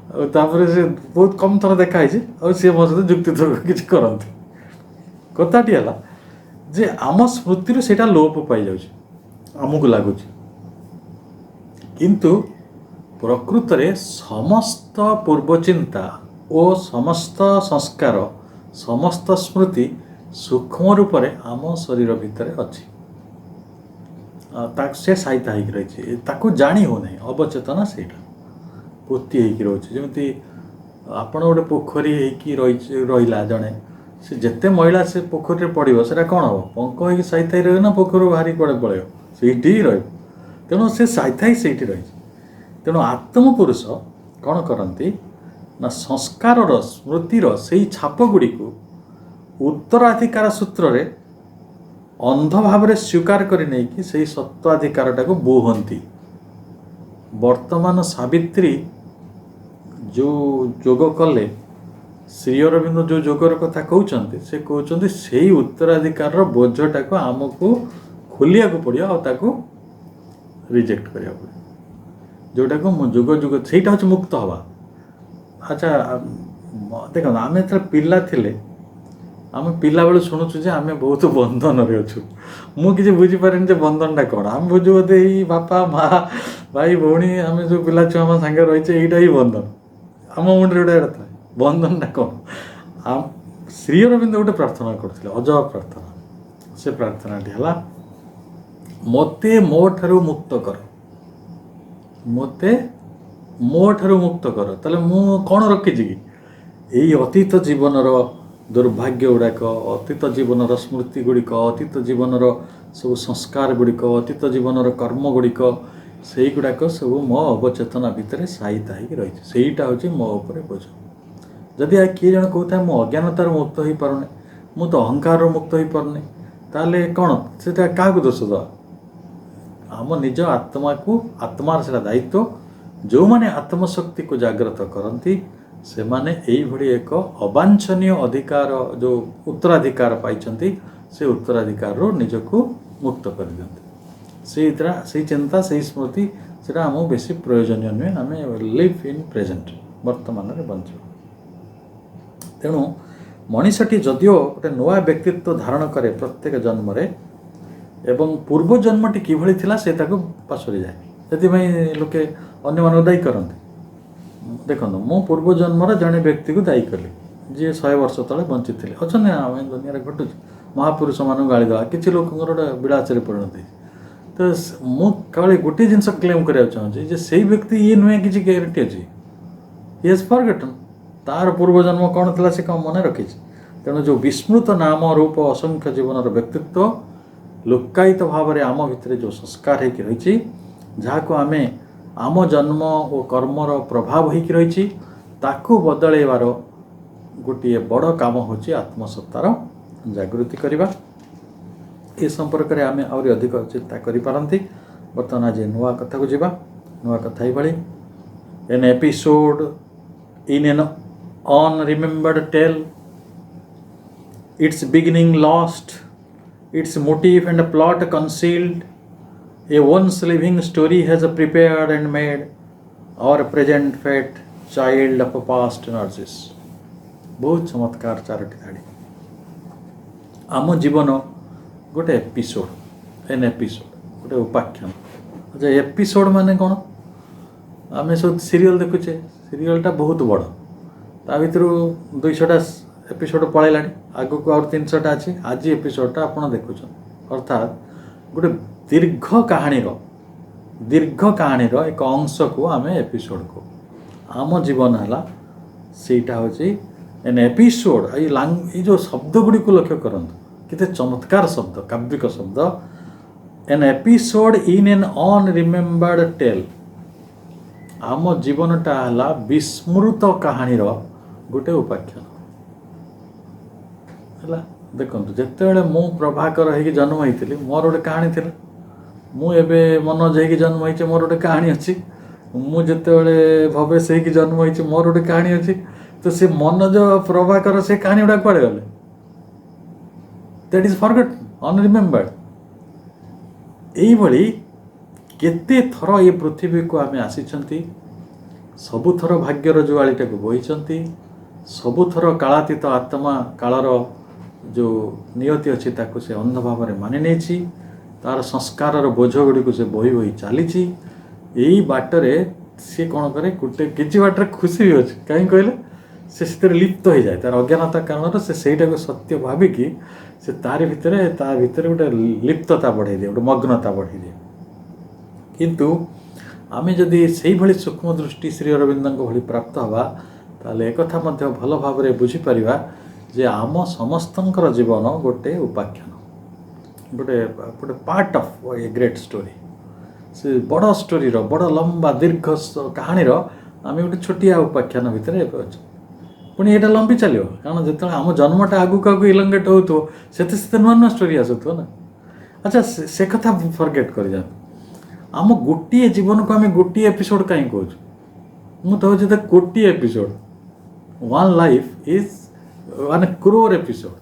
ଆଉ ତାପରେ ସେ ବହୁତ କମ୍ ଥର ଦେଖା ହେଇଛି, ଆଉ ସିଏ ମୋ ସହିତ ଯୁକ୍ତିତର୍କ କିଛି କରନ୍ତି। କଥାଟି ହେଲା ଯେ ଆମ ସ୍ମୃତିରୁ ସେଇଟା ଲୋପ ପାଇଯାଉଛି, ଆମକୁ ଲାଗୁଛି। କିନ୍ତୁ ପ୍ରକୃତରେ ସମସ୍ତ ପୂର୍ବଚିନ୍ତା ଓ ସମସ୍ତ ସଂସ୍କାର, ସମସ୍ତ ସ୍ମୃତି ସୂକ୍ଷ୍ମ ରୂପରେ ଆମ ଶରୀର ଭିତରେ ଅଛି। ସେ ସାଇତା ହେଇକି ରହିଛି, ତାକୁ ଜାଣି ହେଉନାହିଁ। ଅବଚେତନା ସେଇଟା ପୋତି ହେଇକି ରହୁଛି। ଯେମିତି ଆପଣ ଗୋଟେ ପୋଖରୀ ହେଇକି ରହିଲା ଜଣେ, ସେ ଯେତେ ମଇଳା ସେ ପୋଖରୀରେ ପଡ଼ିବ, ସେଇଟା କ'ଣ ହେବ? ପଙ୍କ ହେଇକି ସାଇତା ହେଇ ରହିବ ନା ପୋଖରୀରୁ ବାହାରି କୁଆଡ଼େ ପଳେଇବ? ସେଇଠି ହିଁ ରହିବ। ତେଣୁ ସେ ସାଇତା ହିଁ ସେଇଠି ରହିଛି। ତେଣୁ ଆତ୍ମପୁରୁଷ କ'ଣ କରନ୍ତି ନା, ସଂସ୍କାରର, ସ୍ମୃତିର ସେଇ ଛାପ ଗୁଡ଼ିକୁ ଉତ୍ତରାଧିକାର ସୂତ୍ରରେ ଅନ୍ଧ ଭାବରେ ସ୍ୱୀକାର କରି ନେଇକି ସେଇ ସତ୍ତ୍ୱାଧିକାରଟାକୁ ବୋହନ୍ତି। ବର୍ତ୍ତମାନ ସାବିତ୍ରୀ ଯେଉଁ ଯୋଗ କଲେ, ଶ୍ରୀ ଅରବିନ୍ଦ ଯେଉଁ ଯୋଗର କଥା କହୁଛନ୍ତି, ସେ କହୁଛନ୍ତି ସେଇ ଉତ୍ତରାଧିକାରର ବୋଝଟାକୁ ଆମକୁ ଖୋଲିବାକୁ ପଡ଼ିବ ଆଉ ତାକୁ ରିଜେକ୍ଟ କରିବାକୁ ପଡ଼ିବ। ଯେଉଁଟାକୁ ଯୁଗ ଯୁଗ, ସେଇଟା ହେଉଛି ମୁକ୍ତ ହେବା। ଆଚ୍ଛା ଦେଖନ୍ତୁ, ଆମେ ଯେତେବେଳେ ପିଲା ଥିଲେ, ଆମେ ପିଲାବେଳୁ ଶୁଣୁଛୁ ଯେ ଆମେ ବହୁତ ବନ୍ଧନରେ ଅଛୁ। ମୁଁ କିଛି ବୁଝିପାରିନି ଯେ ବନ୍ଧନଟା କ'ଣ। ଆମେ ବୁଝୁ ବୋଧେ ଏଇ ବାପା ମା ଭାଇ ଭଉଣୀ, ଆମେ ଯେଉଁ ପିଲା ଛୁଆ ଆମ ସାଙ୍ଗରେ ରହିଛେ, ଏଇଟା ହିଁ ବନ୍ଧନ। ଆମ ମୁଣ୍ଡରେ ଗୋଟେ ଏଇଟା ଥାଏ, ବନ୍ଧନଟା କ'ଣ? ଶ୍ରୀ ଅରବିନ୍ଦ ଗୋଟେ ପ୍ରାର୍ଥନା କରୁଥିଲେ, ଅଜବ ପ୍ରାର୍ଥନା। ସେ ପ୍ରାର୍ଥନାଟି ହେଲା, ମୋତେ ମୋ ଠାରୁ ମୁକ୍ତ କର, ମୋତେ ମୋ ଠାରୁ ମୁକ୍ତ କର। ତାହେଲେ ମୁଁ କ'ଣ ରଖିଛି କି? ଏଇ ଅତୀତ ଜୀବନର ଦୁର୍ଭାଗ୍ୟ ଗୁଡ଼ାକ, ଅତୀତ ଜୀବନର ସ୍ମୃତି ଗୁଡ଼ିକ, ଅତୀତ ଜୀବନର ସବୁ ସଂସ୍କାର ଗୁଡ଼ିକ, ଅତୀତ ଜୀବନର କର୍ମ ଗୁଡ଼ିକ, ସେଇଗୁଡ଼ାକ ସବୁ ମୋ ଅବଚେତନା ଭିତରେ ସାଇତା ହେଇକି ରହିଛି। ସେଇଟା ହେଉଛି ମୋ ଉପରେ ବୋଝ। ଯଦି କିଏ ଜଣେ କହୁଥାଏ ମୁଁ ଅଜ୍ଞାନତାରୁ ମୁକ୍ତ ହେଇପାରୁନି, ମୁଁ ତ ଅହଙ୍କାରରୁ ମୁକ୍ତ ହେଇପାରୁନି, ତାହେଲେ କ'ଣ ସେଟା କାହାକୁ ଦୋଷ ଦେବା? ଆମ ନିଜ ଆତ୍ମାକୁ, ଆତ୍ମାର ସେଟା ଦାୟିତ୍ୱ। ଯେଉଁମାନେ ଆତ୍ମଶକ୍ତିକୁ ଜାଗ୍ରତ କରନ୍ତି, ସେମାନେ ଏଇଭଳି ଏକ ଅବାଞ୍ଛନୀୟ ଅଧିକାର, ଯେଉଁ ଉତ୍ତରାଧିକାର ପାଇଛନ୍ତି, ସେ ଉତ୍ତରାଧିକାରରୁ ନିଜକୁ ମୁକ୍ତ କରିଦିଅନ୍ତି। ସେଇ ଚିନ୍ତା, ସେଇ ସ୍ମୃତି, ସେଇଟା ଆମକୁ ବେଶୀ ପ୍ରୟୋଜନୀୟ ନୁହେଁ। ଆମେ ଲିଭ୍ ଇନ୍ ପ୍ରେଜେଣ୍ଟ, ବର୍ତ୍ତମାନରେ ବଞ୍ଚିବା। ତେଣୁ ମଣିଷଟି ଯଦିଓ ଗୋଟେ ନୂଆ ବ୍ୟକ୍ତିତ୍ୱ ଧାରଣ କରେ ପ୍ରତ୍ୟେକ ଜନ୍ମରେ, ଏବଂ ପୂର୍ବ ଜନ୍ମଟି କିଭଳି ଥିଲା ସେ ତାକୁ ପାସୋରି ଯାଏ। ସେଥିପାଇଁ ଲୋକେ ଅନ୍ୟମାନଙ୍କୁ ଦାୟୀ କରନ୍ତି। ଦେଖନ୍ତୁ, ମୁଁ ପୂର୍ବ ଜନ୍ମର ଜଣେ ବ୍ୟକ୍ତିକୁ ଦାୟୀ କଲି ଯିଏ 100 ବର୍ଷ ତଳେ ବଞ୍ଚିଥିଲେ। ଅଛନ୍ତି ନା, ଆମେ ଦୁନିଆରେ ଘଟୁଛି। ମହାପୁରୁଷମାନଙ୍କୁ ଗାଳି ଦେବା କିଛି ଲୋକଙ୍କର ଗୋଟେ ବିଳାସରେ ପରିଣତ ହେଇଛି। ତ ମୁଁ କେବଳ ଗୋଟିଏ ଜିନିଷ କ୍ଲେମ୍ କରିବାକୁ ଚାହୁଁଛି ଯେ ସେଇ ବ୍ୟକ୍ତି ଇଏ ନୁହେଁ, କିଛି ଗ୍ୟାରେଣ୍ଟି ଅଛି। ହି ହେଜ୍ ଫରଗଟନ୍। ତା'ର ପୂର୍ବଜନ୍ମ କ'ଣ ଥିଲା ସେ କ'ଣ ମନେ ରଖିଛି। ତେଣୁ ଯେଉଁ ବିସ୍ମୃତ ନାମ ରୂପ ଅସଂଖ୍ୟ ଜୀବନର ବ୍ୟକ୍ତିତ୍ୱ ଲୁକ୍କାୟିତ ଭାବରେ ଆମ ଭିତରେ ଯେଉଁ ସଂସ୍କାର ହେଇକି ରହିଛି, ଯାହାକୁ ଆମେ ଆମ ଜନ୍ମ ଓ କର୍ମର ପ୍ରଭାବ ହେଇକି ରହିଛି, ତାକୁ ବଦଳାଇବାର ଗୋଟିଏ ବଡ଼ କାମ ହେଉଛି ଆତ୍ମସତ୍ତାର ଜାଗୃତି କରିବା। ଏ ସମ୍ପର୍କରେ ଆମେ ଆହୁରି ଅଧିକ ଚିନ୍ତା କରିପାରନ୍ତି। ବର୍ତ୍ତମାନ ଆଜି ନୂଆ କଥାକୁ ଯିବା। ନୂଆ କଥା ଏଇଭଳି, N episode in an unremembered tale, its beginning lost, its motive and plot concealed, a once living story has prepared and made our present fate child of past nurses. ବହୁତ ଚମତ୍କାର ଚାରୋଟି ଧାଡ଼ି। ଆମ ଜୀବନ ଗୋଟେ ଏପିସୋଡ଼, ଏନ୍ ଏପିସୋଡ଼, ଗୋଟେ ଉପାଖ୍ୟାନ। ଆଚ୍ଛା, episode ମାନେ କ'ଣ? ଆମେ ସବୁ ସିରିଏଲ୍ ଦେଖୁଛେ, ସିରିଏଲ୍ଟା ବହୁତ ବଡ଼, ତା ଭିତରୁ 200ଟା ଏପିସୋଡ଼ ପଳେଇଲାଣି, ଆଗକୁ ଆହୁରି 300ଟା ଅଛି। ଆଜି ଏପିସୋଡ଼ଟା ଆପଣ ଦେଖୁଛନ୍ତି, ଅର୍ଥାତ୍ ଗୋଟେ ଦୀର୍ଘ କାହାଣୀର ଏକ ଅଂଶକୁ ଆମେ ଏପିସୋଡ଼ କହୁ। ଆମ ଜୀବନ ହେଲା ସେଇଟା ହେଉଛି ଏନ୍ ଏପିସୋଡ଼। ଏଇ ଯେଉଁ ଶବ୍ଦ ଗୁଡ଼ିକୁ ଲକ୍ଷ୍ୟ କରନ୍ତୁ, କେତେ ଚମତ୍କାର ଶବ୍ଦ, କାବ୍ୟିକ ଶବ୍ଦ। An episode in an unremembered tale. ଆମ ଜୀବନଟା ହେଲା ବିସ୍ମୃତ କାହାଣୀର ଗୋଟେ ଉପାଖ୍ୟାନ ହେଲା। ଦେଖନ୍ତୁ, ଯେତେବେଳେ ମୁଁ ପ୍ରଭାକର ହେଇକି ଜନ୍ମ ହେଇଥିଲି ମୋର ଗୋଟେ କାହାଣୀ ଥିଲା। ମୁଁ ଏବେ ମନୋଜ ହେଇକି ଜନ୍ମ ହେଇଛି, ମୋର ଗୋଟେ କାହାଣୀ ଅଛି। ମୁଁ ଯେତେବେଳେ ଭବେଶ ହେଇକି ଜନ୍ମ ହେଇଛି ମୋର ଗୋଟେ କାହାଣୀ ଅଛି। ତ ସେ ମନୋଜ ପ୍ରଭାକର ସେ କାହାଣୀ ଗୁଡ଼ା କୁଆଡ଼େ ଗଲେ? That is forgotten, unremembered. ଏଇଭଳି କେତେ ଥର ଏ ପୃଥିବୀକୁ ଆମେ ଆସିଛନ୍ତି, ସବୁଥର ଭାଗ୍ୟର ଜୁଆଳିଟାକୁ ବୋହିଛନ୍ତି, ସବୁଥର କାଳାତୀତ ଆତ୍ମା କାଳର ଯେଉଁ ନିୟତି ଅଛି ତାକୁ ସେ ଅନ୍ଧ ଭାବରେ ମାନି ନେଇଛି। ତା'ର ସଂସ୍କାରର ବୋଝ ଗୁଡ଼ିକୁ ସେ ବୋହି ବୋହି ଚାଲିଛି। ଏଇ ବାଟରେ ସେ କ'ଣ କରେ, କିଛି ବାଟରେ ଖୁସି ବି ଅଛି। କାହିଁକି କହିଲେ, ସେ ସେଥିରେ ଲିପ୍ତ ହେଇଯାଏ। ତା'ର ଅଜ୍ଞାନତା କାରଣରୁ ସେ ସେଇଟାକୁ ସତ୍ୟ ଭାବିକି ସେ ତା ଭିତରେ ଗୋଟେ ଲିପ୍ତତା ବଢ଼େଇ ଦିଏ, ଗୋଟେ ମଗ୍ନତା ବଢ଼େଇ ଦିଏ। କିନ୍ତୁ ଆମେ ଯଦି ସେଇଭଳି ସୂକ୍ଷ୍ମ ଦୃଷ୍ଟି ଶ୍ରୀ ଅରବିନ୍ଦଙ୍କ ଭଳି ପ୍ରାପ୍ତ ହେବା, ତାହେଲେ ଏକଥା ମଧ୍ୟ ଭଲ ଭାବରେ ବୁଝିପାରିବା ଯେ ଆମ ସମସ୍ତଙ୍କର ଜୀବନ ଗୋଟେ ଉପାଖ୍ୟାନ, ଗୋଟେ part of A great story. ସେ ବଡ଼ ଷ୍ଟୋରିର, ବଡ଼ ଲମ୍ବା ଦୀର୍ଘ କାହାଣୀର ଆମେ ଗୋଟେ ଛୋଟିଆ ଉପାଖ୍ୟାନ ଭିତରେ ଏବେ ଅଛୁ। ପୁଣି ଏଇଟା ଲମ୍ବି ଚାଲିବ, କାରଣ ଯେତେବେଳେ ଆମ ଜନ୍ମଟା ଆଗକୁ ଇଲଙ୍ଗେଟ୍ ହେଉଥିବ, ସେତେ ନୂଆ ନୂଆ ଷ୍ଟୋରି ଆସୁଥିବ ନା। ଆଚ୍ଛା, ସେ କଥା ଫରଗେଟ୍ କରିଯାଆନ୍ତୁ। ଆମ ଗୋଟିଏ ଜୀବନକୁ ଆମେ ଗୋଟିଏ ଏପିସୋଡ଼ କାହିଁକି କହୁଛୁ? ମୁଁ ତ ହେଉଛି କୋଟିଏ episode. One life is 1 crore episode.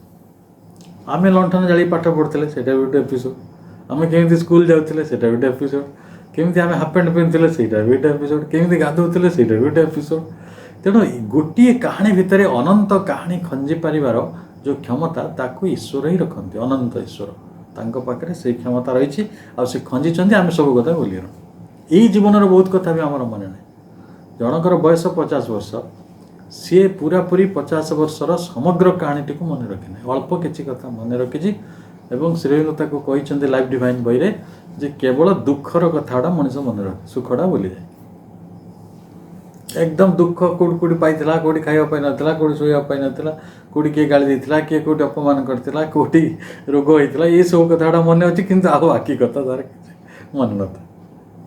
ଆମେ ଲଣ୍ଠନ ଜାଳି ପାଠ ପଢ଼ୁଥିଲେ, ସେଇଟା ବି ଗୋଟେ ଏପିସୋଡ଼। ଆମେ କେମିତି ସ୍କୁଲ ଯାଉଥିଲେ, ସେଇଟା ବି ଗୋଟେ ଏପିସୋଡ଼। କେମିତି ଆମେ ହାଫ୍ ପ୍ୟାଣ୍ଟ ପିନ୍ଧୁଥିଲେ, ସେଇଟା ବି ଗୋଟେ ଏପିସୋଡ଼। କେମିତି ଗାଧୋଉଥିଲେ, ସେଇଟା ବି ଗୋଟେ ଏପିସୋଡ଼। ତେଣୁ ଗୋଟିଏ କାହାଣୀ ଭିତରେ ଅନନ୍ତ କାହାଣୀ ଖଞ୍ଜି ପାରିବାର ଯେଉଁ କ୍ଷମତା, ତାକୁ ଈଶ୍ୱର ହିଁ ରଖନ୍ତି, ଅନନ୍ତ ଈଶ୍ୱର। ତାଙ୍କ ପାଖରେ ସେଇ କ୍ଷମତା ରହିଛି, ଆଉ ସେ ଖଞ୍ଜିଛନ୍ତି। ଆମେ ସବୁ କଥା ଭୁଲିଗଲୁ। ଏଇ ଜୀବନର ବହୁତ କଥା ବି ଆମର ମନେ ନାହିଁ। ଜଣଙ୍କର ବୟସ 50 ବର୍ଷ, ସିଏ ପୁରାପୁରି 50 ବର୍ଷର ସମଗ୍ର କାହାଣୀଟିକୁ ମନେ ରଖିନାହିଁ, ଅଳ୍ପ କିଛି କଥା ମନେ ରଖିଛି। ଏବଂ ଶ୍ରୀଅରବିନ୍ଦ ତାକୁ କହିଛନ୍ତି ଲାଇଫ୍ ଡିଭାଇନ୍ ବହିରେ ଯେ କେବଳ ଦୁଃଖର କଥାଟା ମଣିଷ ମନେ ରଖେ, ସୁଖଟା ଭୁଲିଯାଏ। ଏକଦମ ଦୁଃଖ କେଉଁଠି ପାଇଥିଲା, କେଉଁଠି ଖାଇବା ପାଇନଥିଲା, କେଉଁଠି ଶୋଇବା ପାଇନଥିଲା, କେଉଁଠି କିଏ ଗାଳି ଦେଇଥିଲା, କିଏ କେଉଁଠି ଅପମାନ କରିଥିଲା, କେଉଁଠି ରୋଗ ହେଇଥିଲା, ଏସବୁ କଥାଟା ମନେ ଅଛି। କିନ୍ତୁ ଆଉ ବାକି କଥା ତାର କିଛି ମନେ ନଥାଏ।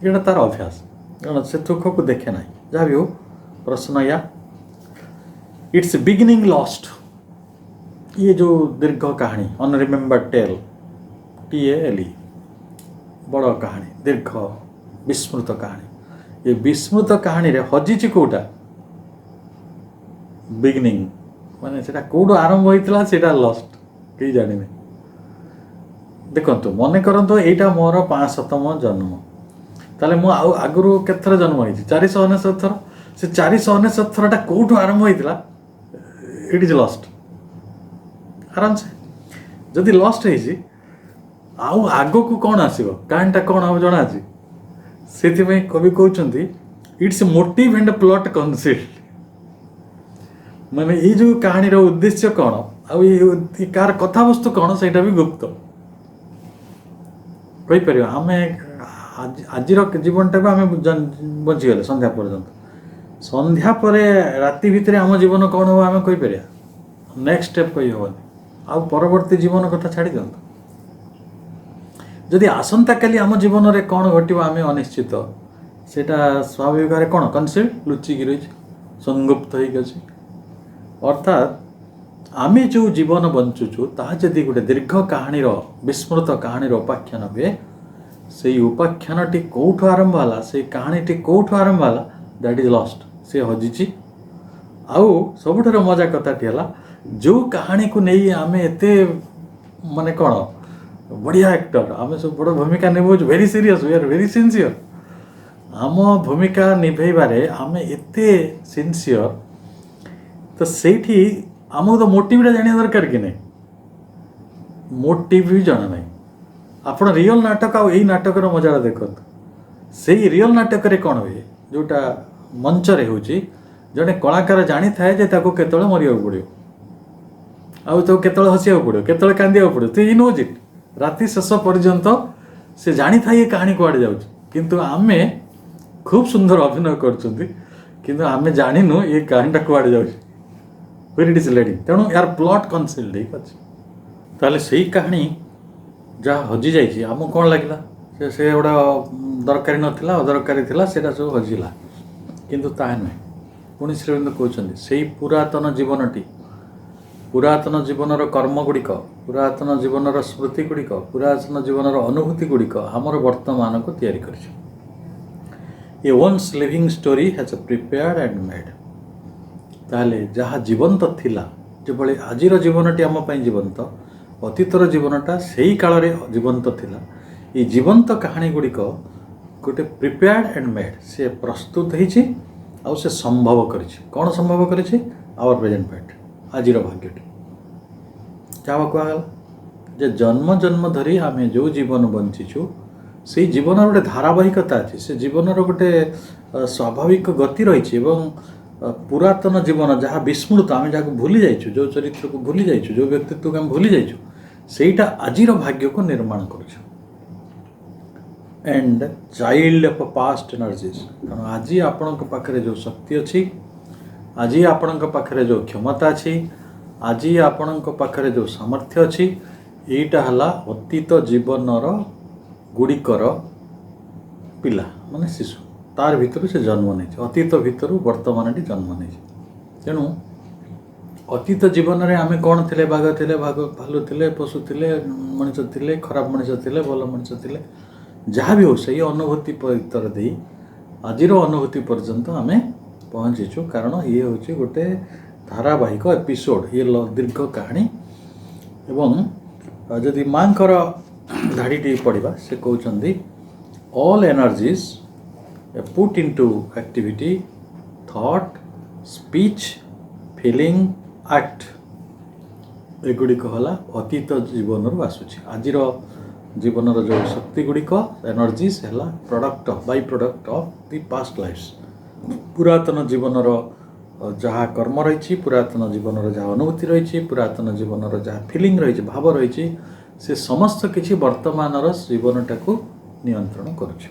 ଏଇଟା ତାର ଅଭ୍ୟାସ, କାରଣ ସେ ଦୁଃଖକୁ ଦେଖେ ନାହିଁ। ଯାହା ବି ହଉ, ପ୍ରଶ୍ନ ଏଇଆ, ଇଟ୍ସ ବିଗିନିଂ ଲଷ୍ଟ। ଇଏ ଯେଉଁ ଦୀର୍ଘ କାହାଣୀ, ଅନରିମେମ୍ବର୍ଡ ଟେଲ୍, TALE, ବଡ଼ କାହାଣୀ, ଦୀର୍ଘ ବିସ୍ମୃତ କାହାଣୀ। ଏ ବିସ୍ମୃତ କାହାଣୀରେ ହଜିଛି କେଉଁଟା? ବିଗିନିଂ, ମାନେ ସେଇଟା କେଉଁଠୁ ଆରମ୍ଭ ହେଇଥିଲା, ସେଇଟା ଲଷ୍ଟ, କେହି ଜାଣିନି। ଦେଖନ୍ତୁ, ମନେ କରନ୍ତୁ ଏଇଟା ମୋର 500ତମ ଜନ୍ମ, ତାହେଲେ ମୁଁ ଆଉ ଆଗରୁ କେତେଥର ଜନ୍ମ ହେଇଛି? 499 ଥର। ସେ 499 ଥରଟା କେଉଁଠୁ ଆରମ୍ଭ ହେଇଥିଲା? It is lost. ଆରାମସେ ଯଦି ଲଷ୍ଟ ହେଇଛି, आउ आगକୁ କ'ଣ ଆସିବ କାହାଣୀଟା କ'ଣ ଆଉ ଜଣା ଅଛି। ସେଥିପାଇଁ କବି କହୁଛନ୍ତି ଇଟ୍ସ ମୋଟିଭ୍ ଆଣ୍ଡ ପ୍ଲଟ୍ କନସିଲ୍ଡ, ମାନେ ଏଇ ଯେଉଁ କାହାଣୀର ଉଦ୍ଦେଶ୍ୟ କ'ଣ ଆଉ ଏ କାହାର କଥାବସ୍ତୁ କ'ଣ ସେଇଟା ବି ଗୁପ୍ତ କହିପାରିବା। ଆମେ ଆଜିର ଜୀବନଟାକୁ ଆମେ ବଞ୍ଚିଗଲେ ସନ୍ଧ୍ୟା ପର୍ଯ୍ୟନ୍ତ, ସନ୍ଧ୍ୟା ପରେ ରାତି ଭିତରେ ଆମ ଜୀବନ କ'ଣ ହେବ ଆମେ କହିପାରିବା, ନେକ୍ସଟ ଷ୍ଟେପ୍ କହିହେବନି। ଆଉ ପରବର୍ତ୍ତୀ ଜୀବନ କଥା ଛାଡ଼ି ଦିଅନ୍ତୁ। ଯଦି ଆସନ୍ତାକାଲି ଆମ ଜୀବନରେ କ'ଣ ଘଟିବ ଆମେ ଅନିଶ୍ଚିତ, ସେଇଟା ସ୍ୱାଭାବିକ ଭାବରେ କ'ଣ କନସିଲ୍ଡ ଲୁଚିକି ରହିଛି, ସଂଗୁପ୍ତ ହେଇକି ଅଛି। ଅର୍ଥାତ୍ ଆମେ ଯେଉଁ ଜୀବନ ବଞ୍ଚୁଛୁ ତାହା ଯଦି ଗୋଟେ ଦୀର୍ଘ କାହାଣୀର ବିସ୍ମୃତ କାହାଣୀର ଉପାଖ୍ୟାନ ହୁଏ, ସେଇ ଉପାଖ୍ୟାନଟି କେଉଁଠୁ ଆରମ୍ଭ ହେଲା, ସେଇ କାହାଣୀଟି କେଉଁଠୁ ଆରମ୍ଭ ହେଲା, ଦ୍ୟାଟ୍ ଇଜ୍ ଲଷ୍ଟ, ସେ ହଜିଛି। ଆଉ ସବୁଠାରୁ ମଜା କଥାଟି ହେଲା ଯେଉଁ କାହାଣୀକୁ ନେଇ ଆମେ ଏତେ ମାନେ କ'ଣ ବଢ଼ିଆ ଆକ୍ଟର, ଆମେ ସବୁ ବଡ଼ ଭୂମିକା ନିଭାଉଛୁ, very serious, we are very sincere. ଆମ ଭୂମିକା ନିଭେଇବାରେ ଆମେ ଏତେ ସିନ୍ସିୟର, ତ ସେଇଠି ଆମକୁ ତ ମୋଟିଭଟା ଜାଣିବା ଦରକାର କି ନାହିଁ, ମୋଟିଭ ବି ଜଣା ନାହିଁ। ଆପଣ ରିଅଲ୍ ନାଟକ ଆଉ ଏଇ ନାଟକର ମଜାଟା ଦେଖନ୍ତୁ। ସେଇ ରିଅଲ୍ ନାଟକରେ କ'ଣ ହୁଏ, ଯେଉଁଟା ମଞ୍ଚରେ ହେଉଛି, ଜଣେ କଳାକାର ଜାଣିଥାଏ ଯେ ତାକୁ କେତେବେଳେ ମରିବାକୁ ପଡ଼ିବ, ଆଉ ତାକୁ କେତେବେଳେ ହସିବାକୁ ପଡ଼ିବ, କେତେବେଳେ କାନ୍ଦିବାକୁ ପଡ଼ିବ, ତ ଇ ନୋଜ୍ ଇଟ୍। ରାତି ଶେଷ ପର୍ଯ୍ୟନ୍ତ ସେ ଜାଣିଥାଏ ଏ କାହାଣୀ କୁଆଡ଼େ ଯାଉଛି, କିନ୍ତୁ ଆମେ ଖୁବ୍ ସୁନ୍ଦର ଅଭିନୟ କରୁଛନ୍ତି, କିନ୍ତୁ ଆମେ ଜାଣିନୁ ଏ କାହାଣୀଟା କୁଆଡ଼େ ଯାଉଛି, where it is leading। ତେଣୁ ଏହାର ପ୍ଲଟ୍ କନସିଲ୍ଡ ହେଇକି ଅଛି। ତାହେଲେ ସେଇ କାହାଣୀ ଯାହା ହଜିଯାଇଛି ଆମକୁ କ'ଣ ଲାଗିଲା, ସେ ଗୋଟେ ଦରକାରୀ ନଥିଲା, ଅଦରକାରୀ ଥିଲା, ସେଇଟା ସବୁ ହଜିଲା, କିନ୍ତୁ ତାହା ନୁହେଁ। ପୁଣି ଶ୍ରୀଅରବିନ୍ଦ କହୁଛନ୍ତି ସେଇ ପୁରାତନ ଜୀବନଟି, ପୁରାତନ ଜୀବନର କର୍ମଗୁଡ଼ିକ, ପୁରାତନ ଜୀବନର ସ୍ମୃତିଗୁଡ଼ିକ, ପୁରାତନ ଜୀବନର ଅନୁଭୂତିଗୁଡ଼ିକ ଆମର ବର୍ତ୍ତମାନକୁ ତିଆରି କରିଛି। A once living story has prepared and made. ତାହେଲେ ଯାହା ଜୀବନ୍ତ ଥିଲା, ଯେଭଳି ଆଜିର ଜୀବନଟି ଆମ ପାଇଁ ଜୀବନ୍ତ, ଅତୀତର ଜୀବନଟା ସେଇ କାଳରେ ଜୀବନ୍ତ ଥିଲା। ଏଇ ଜୀବନ୍ତ କାହାଣୀ ଗୁଡ଼ିକ ଗୋଟେ ପ୍ରିପେୟାର୍ଡ ଆଣ୍ଡ ମେଡ୍, ସେ ପ୍ରସ୍ତୁତ ହେଇଛି ଆଉ ସେ ସମ୍ଭବ କରିଛି। କ'ଣ ସମ୍ଭବ କରିଛି? ଆୱାର ପ୍ରେଜେଣ୍ଟ ଫ୍ୟାକ୍ଟ, ଆଜିର ଭାଗ୍ୟଟି। ଯାହା କୁହାଗଲା ଯେ ଜନ୍ମ ଜନ୍ମ ଧରି ଆମେ ଯେଉଁ ଜୀବନ ବଞ୍ଚିଛୁ, ସେଇ ଜୀବନର ଗୋଟେ ଧାରାବାହିକତା ଅଛି, ସେ ଜୀବନର ଗୋଟେ ସ୍ୱାଭାବିକ ଗତି ରହିଛି। ଏବଂ ପୁରାତନ ଜୀବନ ଯାହା ବିସ୍ମୃତ, ଆମେ ଯାହାକୁ ଭୁଲି ଯାଇଛୁ, ଯେଉଁ ଚରିତ୍ରକୁ ଭୁଲି ଯାଇଛୁ, ଯେଉଁ ବ୍ୟକ୍ତିତ୍ୱକୁ ଆମେ ଭୁଲି ଯାଇଛୁ, ସେଇଟା ଆଜିର ଭାଗ୍ୟକୁ ନିର୍ମାଣ କରୁଛୁ। And child of past energies. କାରଣ ଆଜି ଆପଣଙ୍କ ପାଖରେ ଯେଉଁ ଶକ୍ତି ଅଛି, ଆଜି ଆପଣଙ୍କ ପାଖରେ ଯେଉଁ କ୍ଷମତା ଅଛି, ଆଜି ଆପଣଙ୍କ ପାଖରେ ଯେଉଁ ସାମର୍ଥ୍ୟ ଅଛି, ଏଇଟା ହେଲା ଅତୀତ ଜୀବନର ଗୁଡ଼ିକର ପିଲା, ମାନେ ଶିଶୁ। ତାର ଭିତରୁ ସେ ଜନ୍ମ ନେଇଛି, ଅତୀତ ଭିତରୁ ବର୍ତ୍ତମାନଟି ଜନ୍ମ ନେଇଛି। ତେଣୁ ଅତୀତ ଜୀବନରେ ଆମେ କ'ଣ ଥିଲେ? ବାଘ ଥିଲେ, ଭାଲୁ ଥିଲେ, ପଶୁ ଥିଲେ, ମଣିଷ ଥିଲେ, ଖରାପ ମଣିଷ ଥିଲେ, ଭଲ ମଣିଷ ଥିଲେ, ଯାହା ବି ହଉ, ସେଇ ଅନୁଭୂତି ଉତ୍ତର ଦେଇ ଆଜିର ଅନୁଭୂତି ପର୍ଯ୍ୟନ୍ତ ଆମେ ପହଞ୍ଚିଛୁ। କାରଣ ଇଏ ହେଉଛି ଗୋଟେ ଧାରାବାହିକ ଏପିସୋଡ଼, ଇଏ ଦୀର୍ଘ କାହାଣୀ। ଏବଂ ଯଦି ମାଙ୍କର ଧାଡ଼ିଟି ପଢ଼ିବା, ସେ କହୁଛନ୍ତି all energies put into activity, thought, speech, feeling, act, ଏଗୁଡ଼ିକ ହେଲା ଅତୀତ ଜୀବନରୁ ଆସୁଛି। ଆଜିର ଜୀବନର ଯେଉଁ ଶକ୍ତି ଗୁଡ଼ିକ, ଏନର୍ଜିଜ୍, ହେଲା product by product of the past lifes. ପୁରାତନ ଜୀବନର ଯାହା କର୍ମ ରହିଛି, ପୁରାତନ ଜୀବନର ଯାହା ଅନୁଭୂତି ରହିଛି, ପୁରାତନ ଜୀବନର ଯାହା ଫିଲିଂ ରହିଛି, ଭାବ ରହିଛି, ସେ ସମସ୍ତ କିଛି ବର୍ତ୍ତମାନର ଜୀବନଟାକୁ ନିୟନ୍ତ୍ରଣ କରୁଛି।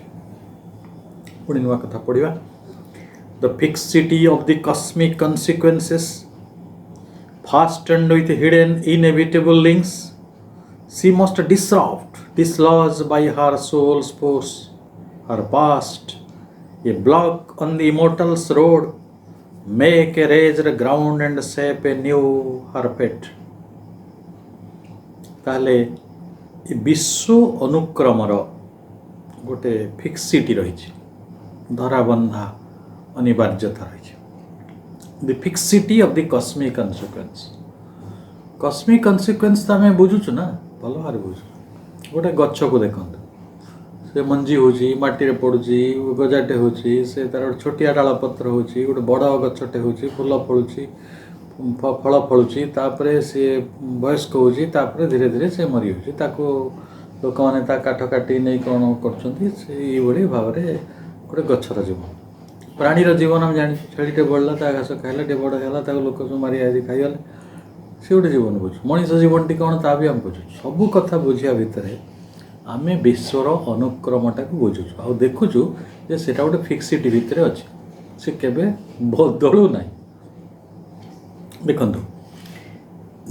ପୁଣି ନୂଆ କଥା ପଢ଼ିବା। The fixity of the cosmic consequences fastened with hidden inevitable links, she must disrupt, dislodge by her soul's force, her past, a block on the immortal's road, make a raised ground and shape a new her fate। ତାହେଲେ ଏ ବିଶ୍ୱ ଅନୁକ୍ରମର ଗୋଟେ ଫିକ୍ସିଟି ରହିଛି, ଧରାବନ୍ଧା ଅନିବାର୍ଯ୍ୟତା ରହିଛି। ଦି ଫିକ୍ସିଟି of the cosmic କନ୍ସିକ୍ୱେନ୍ସ। Cosmic କନ୍ସିକ୍ୱେନ୍ସ ତ ଆମେ ବୁଝୁଛୁ ନା, ଭଲ ଭାବରେ ବୁଝୁଛୁ। ଗୋଟେ ଗଛକୁ ଦେଖନ୍ତୁ, ସେ ମଞ୍ଜି ହେଉଛି, ମାଟିରେ ପଡ଼ୁଛି, ଗଜାଟେ ହେଉଛି, ସେ ତା'ର ଗୋଟେ ଛୋଟିଆ ଡାଳ ପତ୍ର ହେଉଛି, ଗୋଟେ ବଡ଼ ଗଛଟେ ହେଉଛି, ଫୁଲ ଫଳୁଛି, ଫଳ ଫଳୁଛି, ତାପରେ ସିଏ ବୟସ୍କ ହେଉଛି, ତାପରେ ଧୀରେ ଧୀରେ ସେ ମରିଯାଉଛି। ତାକୁ ଲୋକମାନେ ତା କାଠ କାଟି ନେଇ କ'ଣ କରୁଛନ୍ତି, ସେଇଭଳି ଭାବରେ ଗୋଟେ ଗଛର ଜୀବନ। ପ୍ରାଣୀର ଜୀବନ ଆମେ ଜାଣିଛୁ, ଛେଳିଟେ ବଢ଼ିଲା, ତା ଘାସ ଖାଇଲା, ଟିକେ ବଡ଼ ହେଲା, ତାକୁ ଲୋକ ସବୁ ମାରି ଆଜି ଖାଇଗଲେ, ସେ ଗୋଟେ ଜୀବନ ବୁଝୁ। ମଣିଷ ଜୀବନଟି କ'ଣ ତା ବି ଆମେ ବୁଝୁଛୁ। ସବୁ କଥା ବୁଝିବା ଭିତରେ ଆମେ ବିଶ୍ୱର ଅନୁକ୍ରମଟାକୁ ବୁଝୁଛୁ ଆଉ ଦେଖୁଛୁ ଯେ ସେଇଟା ଗୋଟେ ଫିକ୍ସିଟି ଭିତରେ ଅଛି, ସେ କେବେ ବଦଳୁ ନାହିଁ। ଦେଖନ୍ତୁ,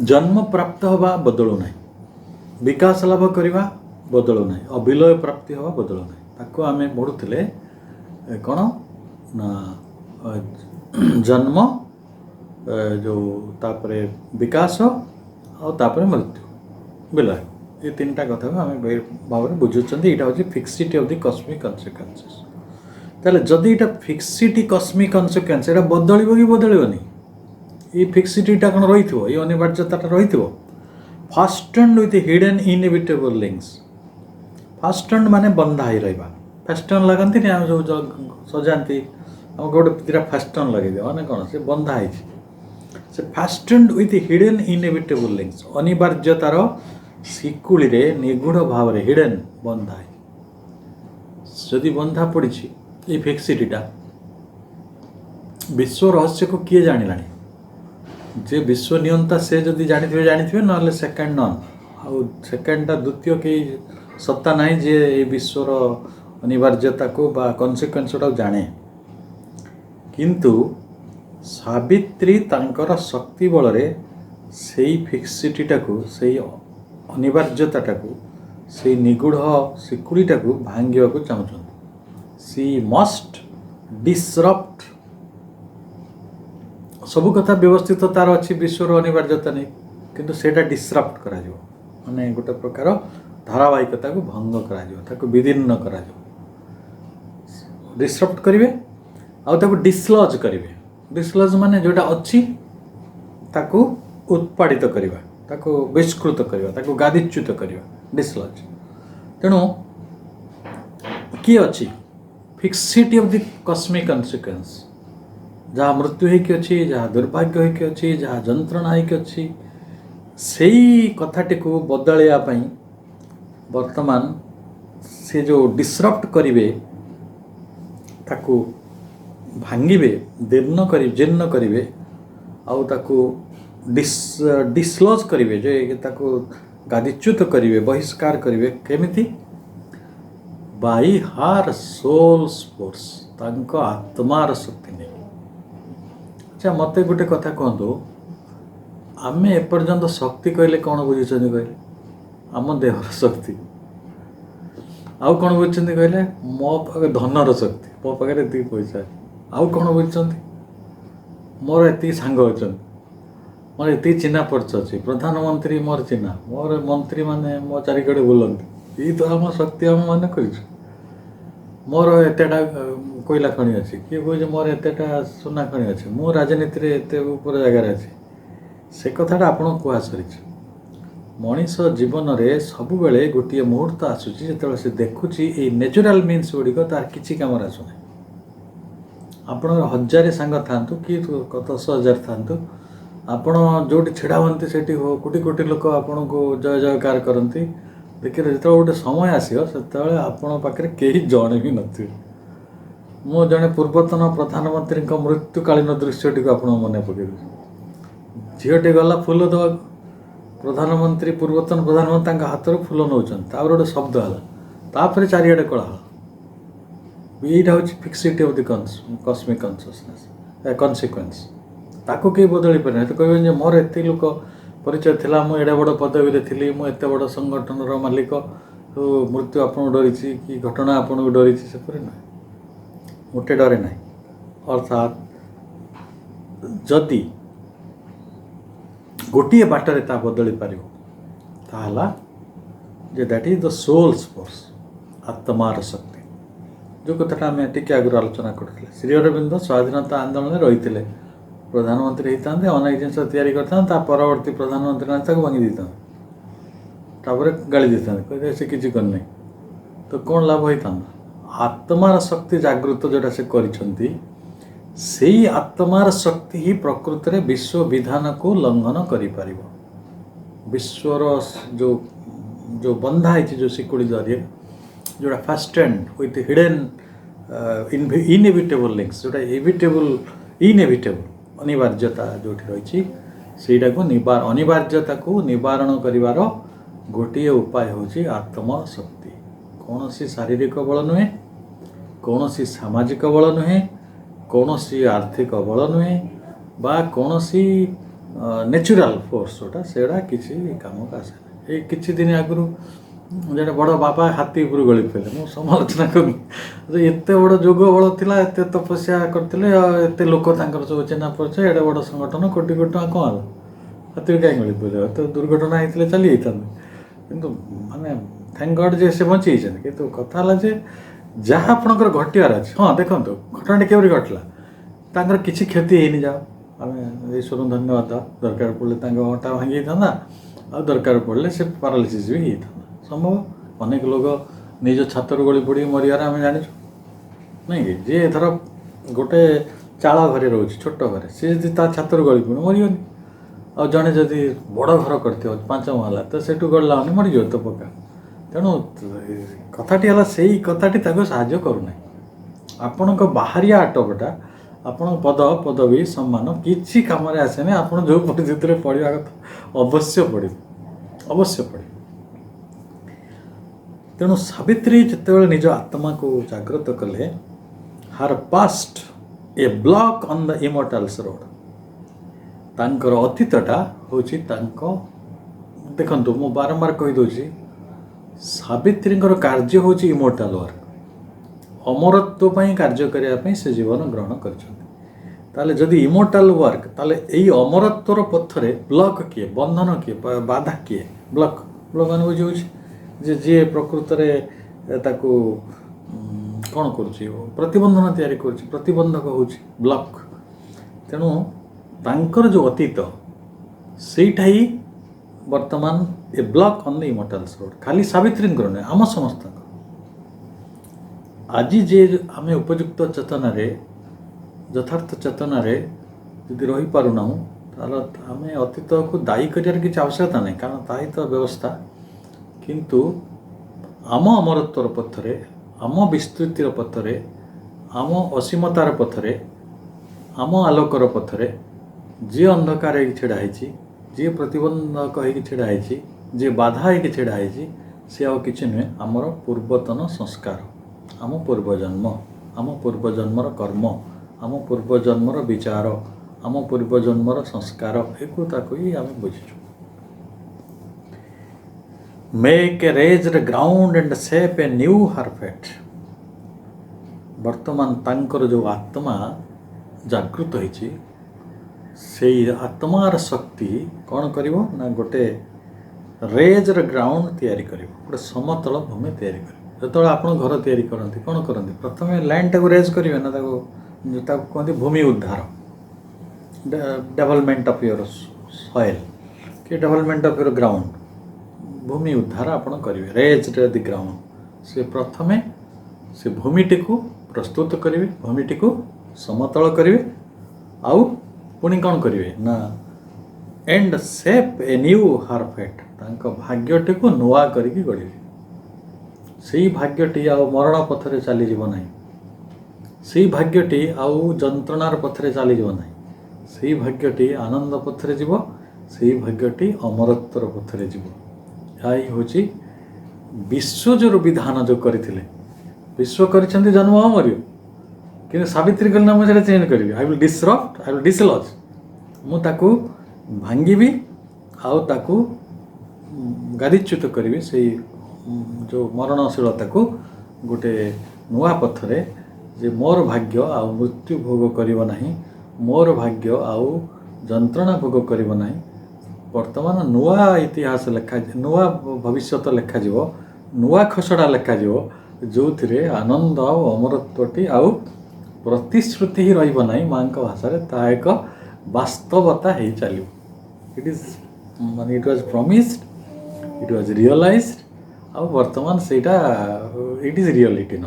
ଜନ୍ମ ପ୍ରାପ୍ତ ହେବା ବଦଳୁ ନାହିଁ, ବିକାଶ ଲାଭ କରିବା ବଦଳୁ ନାହିଁ, ଅବିଲୟ ପ୍ରାପ୍ତି ହେବା ବଦଳୁ ନାହିଁ। ତାକୁ ଆମେ ପଢ଼ୁଥିଲେ କ'ଣ ନା ଜନ୍ମ, ଯେଉଁ ତାପରେ ବିକାଶ ଆଉ ତାପରେ ମୃତ୍ୟୁ, ବିଲୟ, ଏ ତିନିଟା କଥାକୁ ଆମେ ଭାବରେ ବୁଝୁଛନ୍ତି। ଏଇଟା ହେଉଛି ଫିକ୍ସିଟି ଅଫ୍ ଦି କସ୍ମିକ୍ କନ୍ସିକ୍ୱେନ୍ସେସ୍। ତାହେଲେ ଯଦି ଏଇଟା ଫିକ୍ସିଟି କସ୍ମିକ୍ କନ୍ସିକ୍ୱେନ୍ସ, ଏଇଟା ବଦଳିବ କି ବଦଳିବନି? ଏଇ ଫିକ୍ସିଟିଟା କ'ଣ ରହିଥିବ, ଏଇ ଅନିବାର୍ଯ୍ୟତାଟା ରହିଥିବ। ଫାଷ୍ଟେଣ୍ଡ ୱିଥ୍ ହିଡେନ୍ ଇନଏଭିଟେବଲ୍ ଲିଙ୍କ୍ସ। ଫାଷ୍ଟେଣ୍ଡ ମାନେ ବନ୍ଧା ହେଇ ରହିବା। ଫାଷ୍ଟନ୍ ଲାଗନ୍ତିନି, ଆମେ ସବୁ ସଜାନ୍ତି, ଆମକୁ ଗୋଟେ ଦୁଇଟା ଫାଷ୍ଟନ୍ ଲଗେଇଦିଅ, ମାନେ କ'ଣ ସେ ବନ୍ଧା ହେଇଛି। ସେ ଫାଷ୍ଟେଣ୍ଡ ୱିଥ୍ ହିଡେନ୍ ଇନଏଭିଟେବଲ୍ ଲିଙ୍କ୍ସ, ଅନିବାର୍ଯ୍ୟତାର ଶିକୁଳିରେ ନିଗୁଢ଼ ଭାବରେ ହିଡେନ୍, ବନ୍ଧା ହେଇଛି। ଯଦି ବନ୍ଧା ପଡ଼ିଛି ଏଇ ଫିକ୍ସିଟିଟା, ବିଶ୍ୱ ରହସ୍ୟକୁ କିଏ ଜାଣିଲାଣି? ଯେ ବିଶ୍ୱ ନିୟନ୍ତା ସେ ଯଦି ଜାଣିଥିବେ, ନହେଲେ ସେକେଣ୍ଡ ନନ୍। ଆଉ ସେକେଣ୍ଡଟା ଦ୍ୱିତୀୟ କେହି ସତ୍ତା ନାହିଁ ଯେ ଏ ବିଶ୍ୱର ଅନିବାର୍ଯ୍ୟତାକୁ ବା କନସିକ୍ୱେନ୍ସଟାକୁ ଜାଣେ। କିନ୍ତୁ ସାବିତ୍ରୀ ତାଙ୍କର ଶକ୍ତି ବଳରେ ସେଇ ଫିକ୍ସିଟିଟାକୁ, ସେଇ ଅନିବାର୍ଯ୍ୟତାଟାକୁ, ସେଇ ନିଗୁଢ଼ ଶିକୁଳିଟାକୁ ଭାଙ୍ଗିବାକୁ ଚାହୁଁଛନ୍ତି। ସି ମଷ୍ଟ ଡିସରପ୍ଟ। ସବୁ କଥା ବ୍ୟବସ୍ଥିତ ତାର ଅଛି ବିଶ୍ୱର ଅନିବାର୍ଯ୍ୟତା ନେଇ, କିନ୍ତୁ ସେଇଟା ଡିସରପ୍ଟ କରାଯିବ, ମାନେ ଗୋଟେ ପ୍ରକାର ଧାରାବାହିକତାକୁ ଭଙ୍ଗ କରାଯିବ, ତାକୁ ବିଦୀର୍ଣ୍ଣ କରାଯିବ। ଡିସରପ୍ଟ କରିବେ ଆଉ ତାକୁ ଡିସଲଜ୍ କରିବେ। ଡିସଲଜ୍ ମାନେ ଯେଉଁଟା ଅଛି ତାକୁ ଉତ୍ପାଡ଼ିତ କରିବା, ତାକୁ ବିସ୍କୃତ କରିବା, ତାକୁ ଗାଦିଚ୍ୟୁତ କରିବା, ଡିସଲଜ୍। ତେଣୁ କିଏ ଅଛି? ଫିକ୍ସିଟି ଅଫ୍ ଦି କସ୍ମିକ୍ କନ୍ସିକ୍ୱେନ୍ସ। ଯାହା ମୃତ୍ୟୁ ହେଇକି ଅଛି, ଯାହା ଦୁର୍ଭାଗ୍ୟ ହେଇକି ଅଛି, ଯାହା ଯନ୍ତ୍ରଣା ହେଇକି ଅଛି, ସେଇ କଥାଟିକୁ ବଦଳାଇବା ପାଇଁ ବର୍ତ୍ତମାନ ସେ ଯେଉଁ ଡିସରପ୍ଟ କରିବେ, ତାକୁ ଭାଙ୍ଗିବେ, ଜୀର୍ଣ୍ଣ କରିବେ, ଆଉ ତାକୁ ଡିସଲଜ୍ କରିବେ, ଯେ ତାକୁ ଗାଦିଚ୍ୟୁତ କରିବେ, ବହିଷ୍କାର କରିବେ। କେମିତି? ବାଇ ହାର୍ ସୋଲ୍ସ ଫୋର୍ସ, ତାଙ୍କ ଆତ୍ମାର ଶକ୍ତି ନେଇ। ଆଚ୍ଛା, ମୋତେ ଗୋଟେ କଥା କୁହନ୍ତୁ, ଆମେ ଏପର୍ଯ୍ୟନ୍ତ ଶକ୍ତି କହିଲେ କ'ଣ ବୁଝୁଛନ୍ତି କହିଲେ? ଆମ ଦେହର ଶକ୍ତି। ଆଉ କ'ଣ ବୁଝୁଛନ୍ତି କହିଲେ? ମୋ ପାଖରେ ଧନର ଶକ୍ତି, ମୋ ପାଖରେ ଏତିକି ପଇସା ଅଛି। ଆଉ କ'ଣ ବୁଝୁଛନ୍ତି? ମୋର ଏତିକି ସାଙ୍ଗ ଅଛନ୍ତି, ମୋର ଏତିକି ଚିହ୍ନା ପରିଚୟ ଅଛି, ପ୍ରଧାନମନ୍ତ୍ରୀ ମୋର ଚିହ୍ନା, ମୋର ମନ୍ତ୍ରୀମାନେ ମୋ ଚାରିକଡ଼େ ବୁଲନ୍ତି। ଏଇ ତ ଆମ ଶକ୍ତି ଆମେ ମାନେ କରିଛୁ। ମୋର ଏତେଟା କୋଇଲା ଖଣି ଅଛି, କିଏ କହୁଛି ମୋର ଏତେଟା ସୁନା ଖଣି ଅଛି, ମୁଁ ରାଜନୀତିରେ ଏତେ ଉପର ଜାଗାରେ ଅଛି। ସେ କଥାଟା ଆପଣଙ୍କୁ କୁହା ସରିଛି। ମଣିଷ ଜୀବନରେ ସବୁବେଳେ ଗୋଟିଏ ମୁହୂର୍ତ୍ତ ଆସୁଛି ଯେତେବେଳେ ସେ ଦେଖୁଛି ଏଇ ନ୍ୟାଚୁରାଲ୍ ମିନ୍ସ ଗୁଡ଼ିକ ତାର କିଛି କାମରେ ଆସୁନାହିଁ। ଆପଣଙ୍କର 1000 ସାଙ୍ଗ ଥାଆନ୍ତୁ କି 10,000 ଥାଆନ୍ତୁ, ଆପଣ ଯେଉଁଠି ଛିଡ଼ା ହୁଅନ୍ତି ସେଠି କୋଟି କୋଟି ଲୋକ ଆପଣଙ୍କୁ ଜୟ ଜୟକାର କରନ୍ତି। ଦେଖିଲେ ଯେତେବେଳେ ଗୋଟେ ସମୟ ଆସିବ, ସେତେବେଳେ ଆପଣଙ୍କ ପାଖରେ କେହି ଜଣେ ବି ନଥିବେ। ମୁଁ ଜଣେ ପୂର୍ବତନ ପ୍ରଧାନମନ୍ତ୍ରୀଙ୍କ ମୃତ୍ୟୁକାଳୀନ ଦୃଶ୍ୟଟିକୁ ଆପଣଙ୍କୁ ମନେ ପକାଇବି। ଝିଅଟି ଗଲା ଫୁଲ ଦେବାକୁ, ପୂର୍ବତନ ପ୍ରଧାନମନ୍ତ୍ରୀ ତାଙ୍କ ହାତରୁ ଫୁଲ ନେଉଛନ୍ତି, ତାପରେ ଗୋଟେ ଶବ୍ଦ ହେଲା, ତାପରେ ଚାରିଆଡ଼େ କୋଳାହଳ। ଏଇଟା ହେଉଛି ଫିକ୍ସିଟି ଅଫ୍ ଦି କସ୍ମିକ୍ କନ୍ସିକ୍ୱେନ୍ସ। ତାକୁ କେହି ବଦଳି ପାରିବେ ନାହିଁ। କହିବେନି ଯେ ମୋର ଏତେ ଲୋକ ପରିଚୟ ଥିଲା, ମୁଁ ଏଡ଼େ ବଡ଼ ପଦବୀରେ ଥିଲି, ମୁଁ ଏତେ ବଡ଼ ସଂଗଠନର ମାଲିକ, ମୃତ୍ୟୁ ଆପଣଙ୍କୁ ଡରିଛି କି ଘଟଣା ଆପଣଙ୍କୁ ଡରିଛି, ସେପରି ନାହିଁ, ମୋଟେ ଡରେ ନାହିଁ। ଅର୍ଥାତ୍ ଯଦି ଗୋଟିଏ ବାଟରେ ତା ବଦଳି ପାରିବ, ତାହା ହେଲା ଯେ that is the souls force, ଆତ୍ମାର ଶକ୍ତି। ଯେଉଁ କଥାଟା ଆମେ ଟିକେ ଆଗରୁ ଆଲୋଚନା କରୁଥିଲେ, ଶ୍ରୀ ଅରବିନ୍ଦ ସ୍ୱାଧୀନତା ଆନ୍ଦୋଳନରେ ରହିଥିଲେ, ପ୍ରଧାନମନ୍ତ୍ରୀ ହେଇଥାନ୍ତେ, ଅନେକ ଜିନିଷ ତିଆରି କରିଥାନ୍ତେ, ତା ପରବର୍ତ୍ତୀ ପ୍ରଧାନମନ୍ତ୍ରୀ ମାନେ ତାକୁ ଭାଙ୍ଗି ଦେଇଥାନ୍ତେ, ତାପରେ ଗାଳି ଦେଇଥାନ୍ତେ, କହିଲେ ସେ କିଛି କରିନାହିଁ, ତ କ'ଣ ଲାଭ ହେଇଥାନ୍ତା? ଆତ୍ମାର ଶକ୍ତି ଜାଗୃତ ଯେଉଁଟା ସେ କରିଛନ୍ତି, ସେଇ ଆତ୍ମାର ଶକ୍ତି ହିଁ ପ୍ରକୃତରେ ବିଶ୍ୱ ବିଧାନକୁ ଲଙ୍ଘନ କରିପାରିବ। ବିଶ୍ୱର ଯେଉଁ जो बंधा है जो सिकुड़ी जरिए जोड़ा fastened with hidden inevitable links जोटा इनएविटेबल अनिवार्यता जो रही ସେଇଟା को अनिवार्यता को निवारण करिवार गोटे उपाय होची आत्मशक्ति। कौन सी शारीरिक बल नुहे, कौन सी सामाजिक बल नुहे, कौन सी आर्थिक बल नुहे बा कौन सी नेचुरल फोर्स जोटा सेड़ा किसी काम का आसे। ये किछि दिन आगु जड़े बड़ बापा हाथी उपर गली पड़े मु समालोचना करी एत बड़ जोग बल था एत तपस्या करते एत लोक सब चिन्ह परिचय एडे बड़ संगठन कोटी कोटी टका कौन हाथी कहीं गली पड़े तो दुर्घटना होते चली जाता किंतु माने थैंक गॉड जे से बची किंतु कथा है जे जहाँ आपणकर घटार अच्छे हाँ देखो घटना केवरी घटला तांकर किसी क्षति होनी जाओ आम ईश्वर धन्यवाद दरकार पड़े अटा भांगी था आ दरकार पड़े से पारालिसिस भी होता संभव। अनेक लोग निज छातर गली पड़ी मरियार आम जानी नहीं कि जी एथर गोटे चाल घरे रोचे छोट घरे सी जी छातर गली पड़ी मरिगनी आ जड़े जदि बड़ घर कर 5 महला तो सेठू गला मरीज तो पक्का। तेणु कथाटी है से कथाटी साहाଯ୍य करूना आपण बाहरिया आटपटा आपण पद पदवी सम्मान किसी कम आसेनि आप जो परिस्थिति में पढ़ा कथा अवश्य पढ़। तेणु सावित्री जितेबाला निज आत्मा को जागृत कले हार past A block on the immortals road तांकर अतीतटा हूँ देखु मु बारंबार कहीदे सावित्री कार्य हूँ इमोर्टाल वर्क अमरत्व कार्य करने से जीवन ग्रहण कर जदि इमोर्टाल वर्क ताले यही अमरत्वर पथरे ब्लॉक किए बंधन किए बाधा किए ब्लॉक ब्लॉक मान बुझे जे जी प्रकृत ताकू कौन करुच्ची प्रतिबंधन तैयारी करुच्ची प्रतिबंधक हूँ ब्लॉक। तेणु तांकर जो अतीत सेटा ही वर्तमान a block on the immortals road खाली सावित्री नहीं आम समस्त आज जे आम उपयुक्त चेतना यथार्थ चेतना यदि रही पारुना आम अतीत को दायी कर किसी आवश्यकता नहीं कारण ताही तो व्यवस्था किंतु आम अमरत्वर पथरे आम विस्तृतिर पथरे आम असीमतार पथरे आम आलोकर पथरे जी अंधकार छिड़ाई जी प्रतिबंधक हो छिड़ाई जी बाधा हो छिड़ाई सी आ कि नुहे आमर पूर्वतन संस्कार आम पूर्वजन्मर कर्म आम पूर्वजन्मर विचार आम पूर्वजन्मर संस्कार एक ही आम बुझीचु। Make a raised ground and shape a new हार्फेट वर्तमान तांकर जो आत्मा जागृत होती से आत्मार शक्ति कौन करिवो ना गोटे रेज्ड ग्राउंड तैयारी करिवो गोटे समतल भूमि तैयारी करिवो। जो आप घर तैयारी करती कौन करती प्रथम लैंड टाक रेज करेंगे ना कहते भूमि उद्धार डेवलपमेंट ऑफ योर सॉइल कि डेवलपमेंट ऑफ योर ग्राउंड भूमि उद्धार आपड़ करेंगे रेज्ड द ग्राउंड से प्रथमे से भूमिटी को प्रस्तुत करेंगे भूमिटी को समतल करेंगे आउ पुणी कौन करेंगे ना एंड शेप ए न्यू हार्फेट तांको भाग्यटी को नुआ करिकी गढ़े से भाग्यटी आउ मरण पथरे चली ना से भाग्यटी आउ जंत्रणार पथरे चली ना से भाग्यटी आनंद पथरे जीव से भाग्यटी अमरत्वर पथरे जीव यही हूँ विश्व जो विधान जो करते विश्व कर जन्म मर कि सावित्री कहना मुझे चेंज करी I will disrupt I will dislodge मुझे भांगी आउ ताकू गादीच्युत करी से जो मरणशीलता को गोटे नुआ पथरे जे मोर भाग्य आउ मृत्यु भोग करिव नाही मोर भाग्य आउ जंत्रणा भोग करिव नाही वर्तमान नुआ इतिहास लिखा नुआ भविष्यत लिखा जीव नुआ खसड़ा लिखा जीव जो थिरे आनंद आउ अमरत्वटी आउ प्रतिश्रुति ही रहिब नाही माँ भाषा ता एक वास्तवता हो चलो इट इज माने it was promised it was realised आ वर्तमान सेटा इट इज रियलिटी न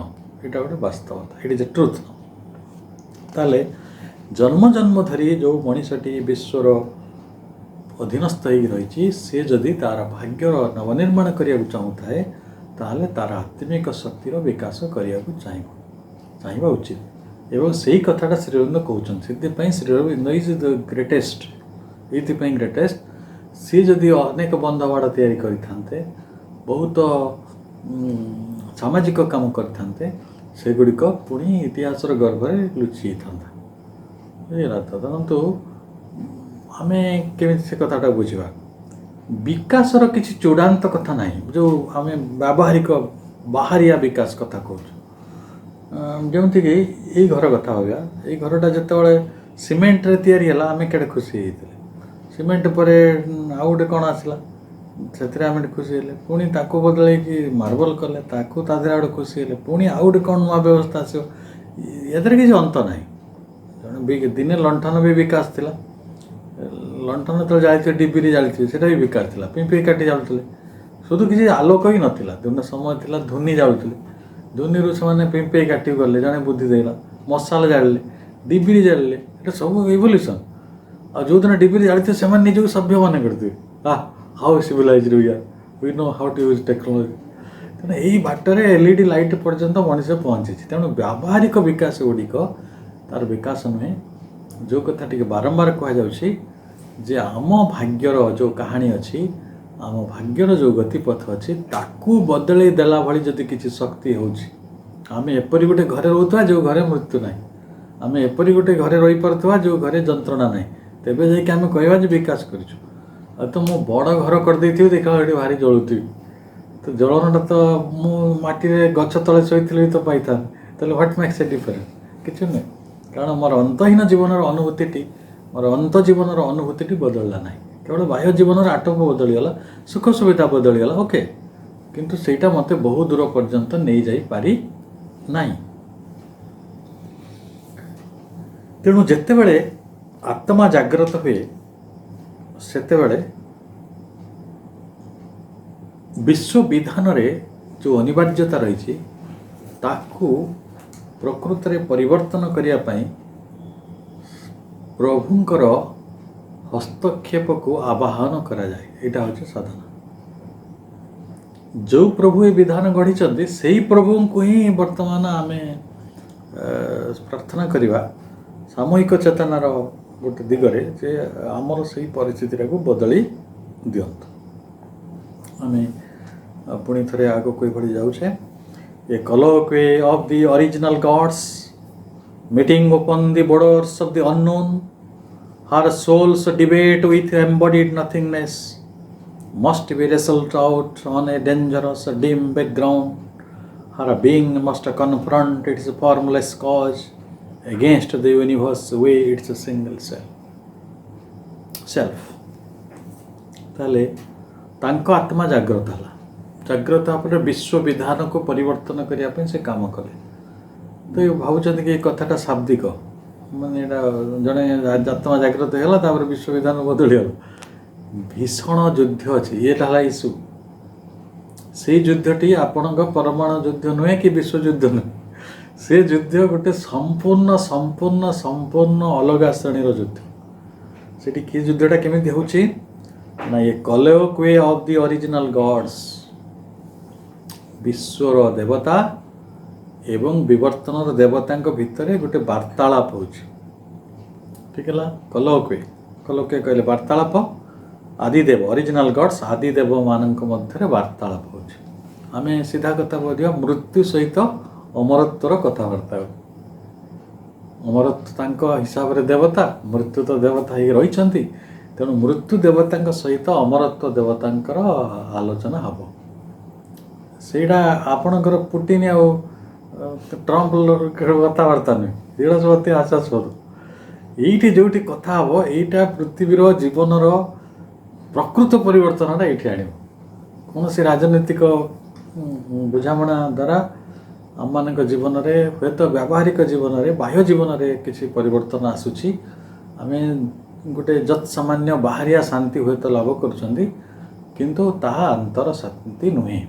यहाँ गोटे वास्तवता इट इज ए ट्रुथ न ताले जन्म जन्म धरी जो मनीषटी विश्वर ଅଧୀନସ୍ଥ ହେଇକି ରହିଛି, ସେ ଯଦି ତାର ଭାଗ୍ୟର ନବନିର୍ମାଣ କରିବାକୁ ଚାହୁଁଥାଏ ତାହେଲେ ତାର ଆତ୍ମିକ ଶକ୍ତିର ବିକାଶ କରିବାକୁ ଚାହିଁବା ଉଚିତ। ଏବଂ ସେଇ କଥାଟା ଶ୍ରୀଅରବିନ୍ଦ କହୁଛନ୍ତି। ସେଥିପାଇଁ ଶ୍ରୀଅରବିନ୍ଦ ଇଜ୍ ଦ ଗ୍ରେଟେଷ୍ଟ। ଏଇଥିପାଇଁ ଗ୍ରେଟେଷ୍ଟ, ସିଏ ଯଦି ଅନେକ ବନ୍ଧବାଡ଼ ତିଆରି କରିଥାନ୍ତେ, ବହୁତ ସାମାଜିକ କାମ କରିଥାନ୍ତେ, ସେଗୁଡ଼ିକ ପୁଣି ଇତିହାସର ଗର୍ଭରେ ଲୁଚି ଯାଇଥାନ୍ତା। ବୁଝିଲା ତ? ଦେଖନ୍ତୁ, ଆମେ କେମିତି ସେ କଥାଟା ବୁଝିବା? ବିକାଶର କିଛି ଚୂଡ଼ାନ୍ତ କଥା ନାହିଁ, ଯେଉଁ ଆମେ ବ୍ୟାବହାରିକ ବାହାରିଆ ବିକାଶ କଥା କହୁଛୁ। ଯେମିତିକି ଏଇ ଘର କଥା ଭାବିବା। ଏଇ ଘରଟା ଯେତେବେଳେ ସିମେଣ୍ଟରେ ତିଆରି ହେଲା ଆମେ କେଡ଼େ ଖୁସି ହେଇଥିଲେ। ସିମେଣ୍ଟ ପରେ ଆଉ ଗୋଟେ କ'ଣ ଆସିଲା, ସେଥିରେ ଆମେ ଖୁସି ହେଲେ। ପୁଣି ତାକୁ ବଦଳେଇକି ମାର୍ବଲ କଲେ, ତାକୁ ତା ଦେହରେ ଗୋଟେ ଖୁସି ହେଲେ। ପୁଣି ଆଉ ଗୋଟେ କ'ଣ ନୂଆ ବ୍ୟବସ୍ଥା ଆସିବ, ଏଥିରେ କିଛି ଅନ୍ତ ନାହିଁ। ଦିନେ ଲଣ୍ଠନ ବି ବିକାଶ ଥିଲା। ଲଣ୍ଠନ ଯେତେବେଳେ ଜାଳିଥିବେ, ଡିବିରି ଜାଳିଥିବେ, ସେଇଟା ବି ବିକାଶ ଥିଲା। ପିମ୍ପେଇ କାଠି ଜାଳୁଥିଲେ, শুধু କିଛି ଆଲୋକ ହିଁ ନଥିଲା। ଦିନ ସମୟ ଥିଲା ଧୂନି ଜାଳୁଥିଲେ, ଧୂନିରୁ ସେମାନେ ପିମ୍ପେଇ କାଠି ଗଲେ, ଜଣେ ବୁଦ୍ଧି ଦେଲା, ମଶାଲ ଜାଳିଲେ, ଡିବିରି ଜାଳିଲେ। ଏଇଟା ସବୁ ଇଭଲ୍ୟୁସନ୍। ଆଉ ଯେଉଁଦିନ ଡିବିରି ଜାଳିଥିବେ ସେମାନେ ନିଜକୁ ସଭ୍ୟ ମନେ କରିଥିବେ। How civilised we are, we know how to use technology. ତେଣୁ ଏଇ ବାଟରେ LED ଲାଇଟ୍ ପର୍ଯ୍ୟନ୍ତ ମଣିଷ ପହଞ୍ଚିଛି। ତେଣୁ ବ୍ୟାବହାରିକ ବିକାଶ ଗୁଡ଼ିକ ତାର ବିକାଶ ନୁହେଁ। ଯେଉଁ କଥା ଟିକେ ବାରମ୍ବାର କୁହାଯାଉଛି ଯେ ଆମ ଭାଗ୍ୟର ଯେଉଁ କାହାଣୀ ଅଛି, ଆମ ଭାଗ୍ୟର ଯେଉଁ ଗତିପଥ ଅଛି, ତାକୁ ବଦଳେଇ ଦେଲା ଭଳି ଯଦି କିଛି ଶକ୍ତି ହେଉଛି, ଆମେ ଏପରି ଗୋଟେ ଘରେ ରହୁଥିବା ଯେଉଁ ଘରେ ମୃତ୍ୟୁ ନାହିଁ, ଆମେ ଏପରି ଗୋଟେ ଘରେ ରହିପାରୁଥିବା ଯେଉଁ ଘରେ ଯନ୍ତ୍ରଣା ନାହିଁ, ତେବେ ଯାଇକି ଆମେ କହିବା ଯେ ବିକାଶ କରିଛୁ। ଆଉ ତ ମୁଁ ବଡ଼ ଘର କରିଦେଇଥିବି, ଦେଖିବା ଏଠି ଭାରି ଜଳୁଥିବି, ତ ଜଳନଟା ତ ମୁଁ ମାଟିରେ ଗଛ ତଳେ ଶୋଇଥିଲେ ବି ତ ପାଇଥାନ୍ତି। ତାହେଲେ ହ୍ୱାଟ୍ ମେକ୍ସ ଏ ଡିଫରେନ୍ସ? କିଛି ନୁହେଁ। କାରଣ ମୋର ଅନ୍ତହୀନ ଜୀବନର ଅନୁଭୂତିଟି ବଦଳିଲା ନାହିଁ। କେବଳ ବାହ୍ୟ ଜୀବନର ଆଟୋପ ବଦଳିଗଲା, ସୁଖ ସୁବିଧା ବଦଳିଗଲା, ଓକେ, କିନ୍ତୁ ସେଇଟା ମୋତେ ବହୁ ଦୂର ପର୍ଯ୍ୟନ୍ତ ନେଇଯାଇପାରି ନାହିଁ। ତେଣୁ ଯେତେବେଳେ ଆତ୍ମା ଜାଗ୍ରତ ହୁଏ, ସେତେବେଳେ ବିଶ୍ୱ ବିଧାନରେ ଯେଉଁ ଅନିବାର୍ଯ୍ୟତା ରହିଛି ତାକୁ ପ୍ରକୃତରେ ପରିବର୍ତ୍ତନ କରିବା ପାଇଁ ପ୍ରଭୁଙ୍କର ହସ୍ତକ୍ଷେପକୁ ଆବାହନ କରାଯାଏ। ଏଇଟା ହେଉଛି ସାଧନା। ଯେଉଁ ପ୍ରଭୁ ଏ ବିଧାନ ଗଢ଼ିଛନ୍ତି ସେଇ ପ୍ରଭୁଙ୍କୁ ହିଁ ବର୍ତ୍ତମାନ ଆମେ ପ୍ରାର୍ଥନା କରିବା ସାମୂହିକ ଚେତନାର ଗୋଟେ ଦିଗରେ, ଯେ ଆମର ସେଇ ପରିସ୍ଥିତିଟାକୁ ବଦଳି ଦିଅନ୍ତୁ। ଆମେ ପୁଣି ଥରେ ଆଗକୁ ଏଭଳି ଯାଉଛେ। ଏ colloquy of the original gods meeting upon the borders of the unknown, her souls debate with embodied nothingness must be wrestled out on a dangerous dim background. Her being must confront its formless cause against the universe with its single self. ତାହେଲେ ତାଙ୍କ ଆତ୍ମା ଜାଗ୍ରତ ହେଲା। ଜାଗ୍ରତ ପରେ ବିଶ୍ୱ ବିଧାନକୁ ପରିବର୍ତ୍ତନ କରିବା ପାଇଁ ସେ କାମ କଲେ। ତ ଭାବୁଛନ୍ତି କି ଏ କଥାଟା ଶାବ୍ଦିକ, ମାନେ ଏଇଟା ଜଣେ ଆତ୍ମା ଜାଗ୍ରତ ହେଲା ତାପରେ ବିଶ୍ୱ ବିଧାନ ବଦଳିଗଲା। ଭୀଷଣ ଯୁଦ୍ଧ ଅଛି, ଏଇଟା ହେଲା ଇସ୍ୟୁ। ସେଇ ଯୁଦ୍ଧଟି ଆପଣଙ୍କ ପରମାଣୁ ଯୁଦ୍ଧ ନୁହେଁ କି ବିଶ୍ୱଯୁଦ୍ଧ ନୁହେଁ। ସେ ଯୁଦ୍ଧ ଗୋଟେ ସମ୍ପୂର୍ଣ୍ଣ ଅଲଗା ଶ୍ରେଣୀର ଯୁଦ୍ଧ। ସେଠି କି ଯୁଦ୍ଧଟା କେମିତି ହେଉଛି ନା, ଏ colloquy of the original gods, ବିଶ୍ୱର ଦେବତା ଏବଂ ବିବର୍ତ୍ତନର ଦେବତାଙ୍କ ଭିତରେ ଗୋଟେ ବାର୍ତ୍ତାଳାପ ହେଉଛି। ଠିକ୍ ହେଲା? colloquy କହିଲେ ବାର୍ତ୍ତାଳାପ। ଆଦିଦେବ, ଅରିଜିନାଲ ଗଡ୍ସ, ଆଦିଦେବ ମାନଙ୍କ ମଧ୍ୟରେ ବାର୍ତ୍ତାଳାପ ହେଉଛି। ଆମେ ସିଧା କଥା କହିବା, ମୃତ୍ୟୁ ସହିତ ଅମରତ୍ୱର କଥାବାର୍ତ୍ତା ହେବ। ଅମରତ୍ୱ ତାଙ୍କ ହିସାବରେ ଦେବତା, ମୃତ୍ୟୁ ତ ଦେବତା ହେଇକି ରହିଛନ୍ତି। ତେଣୁ ମୃତ୍ୟୁ ଦେବତାଙ୍କ ସହିତ ଅମରତ୍ୱ ଦେବତାଙ୍କର ଆଲୋଚନା ହେବ। ସେଇଟା ଆପଣଙ୍କର ପୁଟିନ ଆଉ ଟ୍ରମ୍ପ କଥାବାର୍ତ୍ତା ନୁହେଁ, ବୃହସ୍ପତି ଆଶାସ୍ପଦ। ଏଇଠି ଯେଉଁଠି କଥା ହେବ, ଏଇଟା ପୃଥିବୀର ଜୀବନର ପ୍ରକୃତ ପରିବର୍ତ୍ତନଟା ଏଇଠି ଆଣିବ। କୌଣସି ରାଜନୈତିକ ବୁଝାମଣା ଦ୍ୱାରା ଆମମାନଙ୍କ ଜୀବନରେ, ହୁଏତ ବ୍ୟାବହାରିକ ଜୀବନରେ, ବାହ୍ୟ ଜୀବନରେ କିଛି ପରିବର୍ତ୍ତନ ଆସୁଛି। ଆମେ ଗୋଟେ ଯତ୍ ସାମାନ୍ୟ ବାହାରିଆ ଶାନ୍ତି ହୁଏତ ଲାଭ କରୁଛନ୍ତି, କିନ୍ତୁ ତାହା ଅନ୍ତର ଶାନ୍ତି ନୁହେଁ,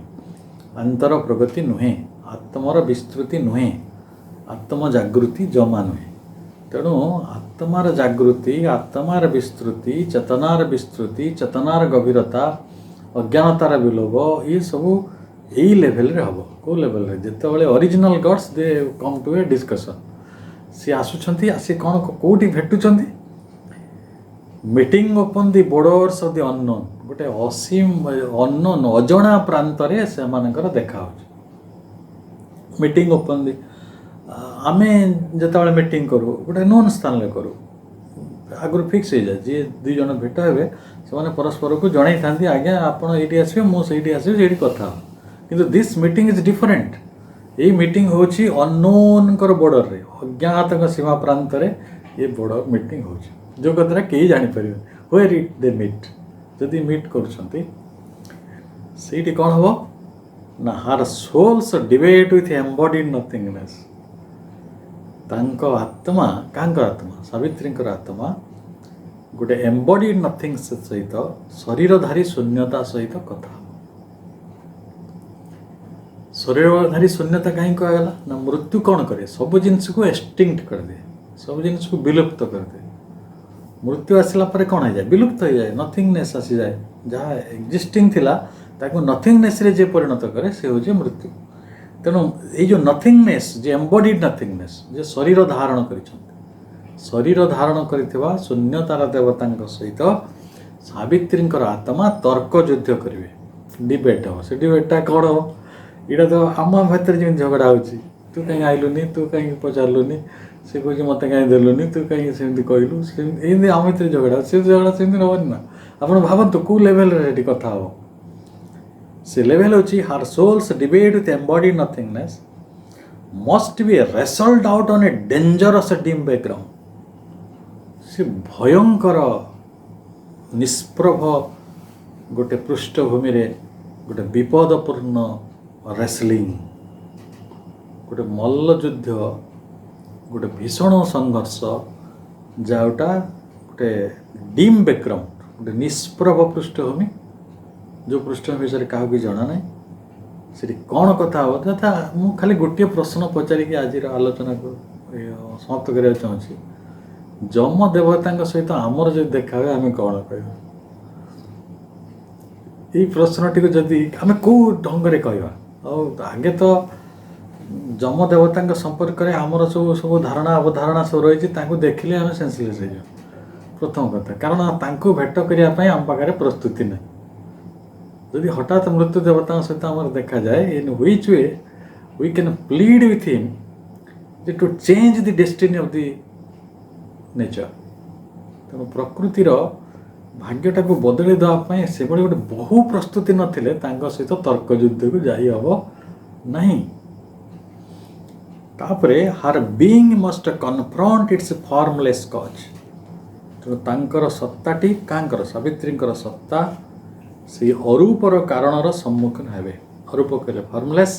ଅନ୍ତର ପ୍ରଗତି ନୁହେଁ, ଆତ୍ମର ବିସ୍ତୃତି ନୁହେଁ, ଆତ୍ମ ଜାଗୃତି ଜମା ନୁହେଁ। ତେଣୁ आत्मार जागृति, आत्मार विस्तृति, चेतनार विस्तृति, चेतनार गभीरता, अज्ञानतार विलोभ, ये सब यही लेवल रे हम को लेवल रे जिते original gods they come to a discussion सी आसुछंती आसी कौन कोठी भेटुछंती meeting open the borders of the unknown गोटे असीम अननोन अजଣା प्रांतरे से मानकर देखा हो मीटिंग ओपन दि आमे जतबेले मीटिंग करू गोटे नोन स्थान ले करू आगुरी फिक्स हो जाए जी दुई जन भेट हे से परस्पर को जन था आज्ञा आपड़ ये आसवे मुझे आसवे से कथा किंतु दिस मीटिंग इज डिफरेंट यही मीटिंग हूँ अननोन बॉर्डर रे अज्ञात सीमा प्रांत रे ये बड़ मीटिंग हो जो कथा कहीं जापर व्वेयर इट दे मीट जदि मीट कर कौन हम ना हार souls debate with embodied nothingness तांको आत्मा कांकर आत्मा सावित्री आत्मा गोटे एम्बॉडीड नथिंग सहित शरीरधारी शून्यता सहित कथा शरीरधारी शून्यता कहीं कहगला ना मृत्यु कौन करे सब जिनस को एक्सटिंक्ट कर दे सब जिनस को विलुप्त कर दे मृत्यु आसला पर कौन हो जाए विलुप्त हो जाए नथिंगनेस आसी जाए जहाँ एक्जिस्टिंग थिला ताको नथिंगनेस रे जे परिणत करे से हो मृत्यु तेणु ये जो नथिंगनेस जे एम्बॉडीड नथिंगनेस जे शरीर धारण करिसंत शरीर धारण करिथिबा शून्यतार देवता सहित सावित्री आत्मा तर्क युद्ध करेंगे डिबेट हम से डिबेटा कौन हम यहाँ तो आम भर जमी झगड़ा हो तू कहीं आइलुनी तू कहीं पचारूनी से कहे मत कहीं देलुनी तू कहीं सेमती कहलु एमती आम भर झगड़ा से झगड़ा सेमती नबनी ना आप भावतु कौ लेवल रे कथा हम से लेवल होची her soul's debate with embodied nothingness must be wrestled out on a dangerous dim background से भयंकर निष्प्रभ गोटे पृष्ठभूमि रे गोटे विपदपूर्ण रेसलिंग गोटे मल्लयुद्ध गोटे भीषण संघर्ष जोटा गोटे डीम बैकग्राउंड गोटे निष्प्रभ पृष्ठभूमि जो पृष्ठभूमि विषय क्या जना ना से कौन कथा हम तथा मु खाली गोटे प्रश्न पचारिकी आज आलोचना को समाप्त करने चाहूँगी जम देवता सहित आमर जो देखा हुए आम कौन कह प्रश्नटी को जदि आम कौ ढंग से कहवा आगे तो जम देवता संपर्क में आमर सब सब धारणा अवधारणा सब रही देखिले आम सेंसलेस हो प्रथम कथा कारण भेट करने आम पाखे प्रस्तुति ना जदि हठात मृत्यु देवता सहित आम देखा जाए in which way we can plead with him to change the destiny of the nature तेणु प्रकृतिर भाग्यटा को बदली देवाई से गोटे बहु प्रस्तुति नथिले सहित तर्क युद्ध को जाई हम नहीं तापरे हर being must confront it's formless cause तेणु तांकर सत्ताटी कांकर सावित्री सत्ता से अरूपर कारणर सम्मुखीन हेबे अरूप कहले फॉर्मलेस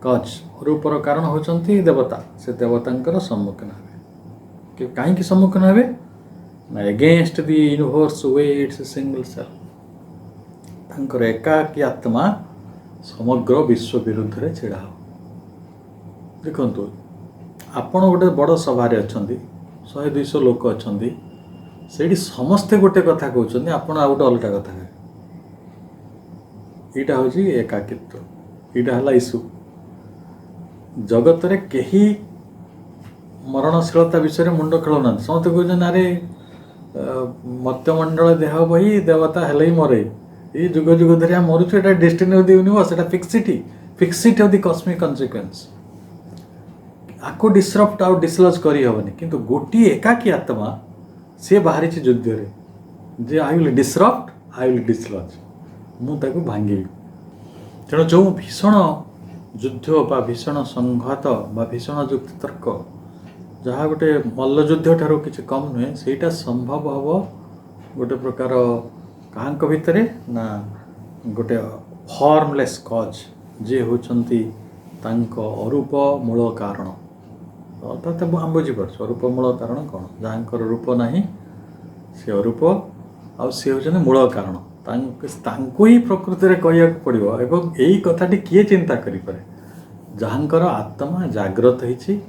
कज अरूपर कारण होचंती देवता से देवतांकर सम्मुखीन हेबे कहीं सम्मुखीन हेबे ना against the universe way it's single cell तांकर एकाकी आत्मा समग्र विश्व विरुद्ध रे छिड़ा हो देखंतु आपण गोटे बड़ सभा रे अछंती 100-200 लोक अछंती सेठी समस्ते गोटे कथा कहउछंती आपण आ गोटे अलटा कथा इटा हूँ एकाकित्व इटा है इशू जगत रे कहीं मरणशीलता विषय मुंड खेलना समस्त कहते अरे मत्यमंडल देह बही देवता हेले ही मरे ये जुग जुग धरी मरुचु एटा destiny of the universe Etah fixity of the cosmic कन्सिक्वेंस आपको डिसरप्ट आउ डिसलॉज करी हेनी किंतु गोटी एकाकी आत्मा सी बाहरी युद्ध रे जे I will disrupt I will dislodge मुझे भांगी तेणु जो भीषण युद्ध बा भीषण संघात बा भीषण युक्तितर्क जहाँ गोटे मल्लयुद्ध ठारू किसी कम नुहे सेटा संभव हम गोटे प्रकार काहांक भितर ना गोटे फॉर्मलेस कज जे होचंती तांको अरूप मूल कारण अर्थात आम बुझीपार अरूप मूल कारण कौन जहाँकर रूप नहीं से अरूप आ सी होचंती मूल कारण तांको ही प्रकृति में कह पड़ो एवं यही कथाटी किए चिंता करें जहाँकर आत्मा जाग्रत होती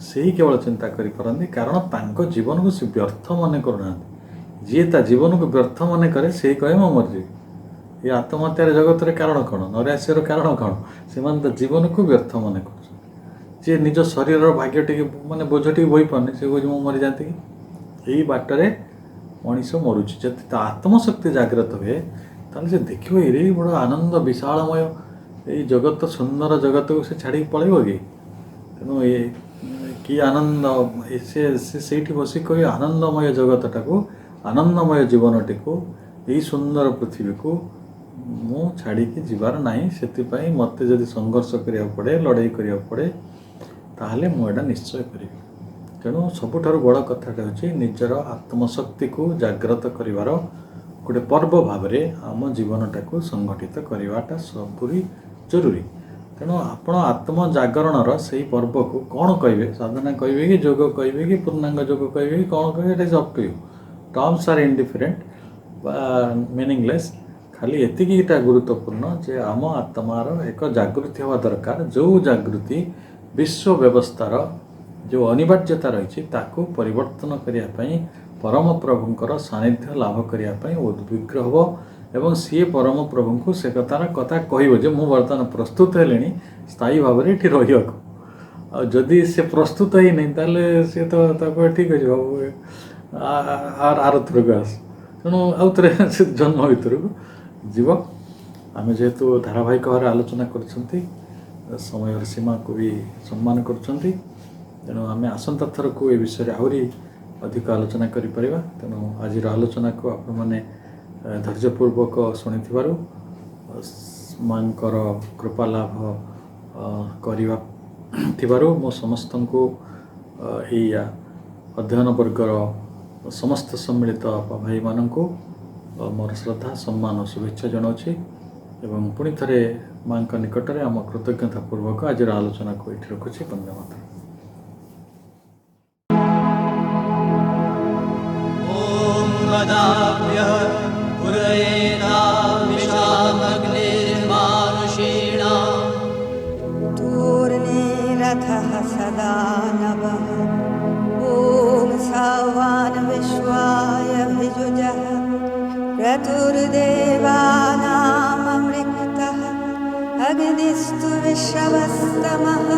से ही केवल चिंता करें कारण तांको जीवन को से व्यर्थ मन करना जी ता जीवन को व्यर्थ मन करे से कहे मैं मरजी ये आत्महत्यार जगत कारण कौन नैराश्यर कारण कौन से जीवन को व्यर्थ मन कर जी निज शरीर भाग्य टी माने बोझ टी बोई पाने से कह मरी जाती कि यही बाटर मनीष मरुची जब आत्मशक्ति जागृत हुए ताले से देखो ये बड़ आनंद विशालमय ये जगत सुंदर जगत को से छाड़ी पलैब कि तेणु ये कि आनंद से बस कह आनंदमय जगतटा को आनंदमय जीवनटी को यही सुंदर पृथ्वी को मु छाड़ी जीवार नहीं से मत जदि संघर्ष करा पड़े लड़ाई करा पड़े ताहले मुझा निश्चय करी तेणु सबुठारु बड़ कथाटा हूँ निजर आत्मशक्ति को जागृत करिवार गोटे पर्व भाव में आम जीवनटा को संगठित करवाटा सबुरी जरूरी तेणु आपण आत्म जागरण से पर्व को कौन कहे साधना कहे कि जोग कहे कि पूर्णांग जोग कहे कि कौन कहे it is up to you terms are indifferent meaningless खाली एतिकीटा गुरुत्वपूर्ण जे आम आत्मार एक जागृति हवा दरकार जो जागृति विश्व व्यवस्थार जो अनिवार्यता रही ताकू परिवर्तन करने परम प्रभुंकर सानिध्य लाभ करने उद्विग्र हो एवं सी परम प्रभु को से कथार कथा कह बर्तमान प्रस्तुत है स्थायी भाव में ये रहा जदि से प्रस्तुत ही नहीं ताले सी तो ठीक अच्छे आर थर को आस तेणु आउ थे से जन्म भर को जीव आम जेहेतु धारावाहिक भाव आलोचना कर समय सीमा को भी सम्मान कर तेणु आम आसंता थर को ये विषय आहरी अधिक आलोचना करिपरिबा तेणु आज आलोचना को आपण मैंने धैर्यपूर्वक शुणी मांकर कृपा लाभ करिबा मो समस्त को अध्ययन वर्गर समस्त सम्मिलित भाई मान को मोर श्रद्धा सम्मान और शुभेच्छा जनाऊँगी एवं पुणी थे माँ निकट में आम कृतज्ञता पूर्वक आज आलोचना को ये रखुच्छी। वंदे मातरम। सदा नभः ॐ सवान् विश्वाय भिजुजः क्रतुर्देवानाममृक्तः अग्निस्तु विश्वस्तमः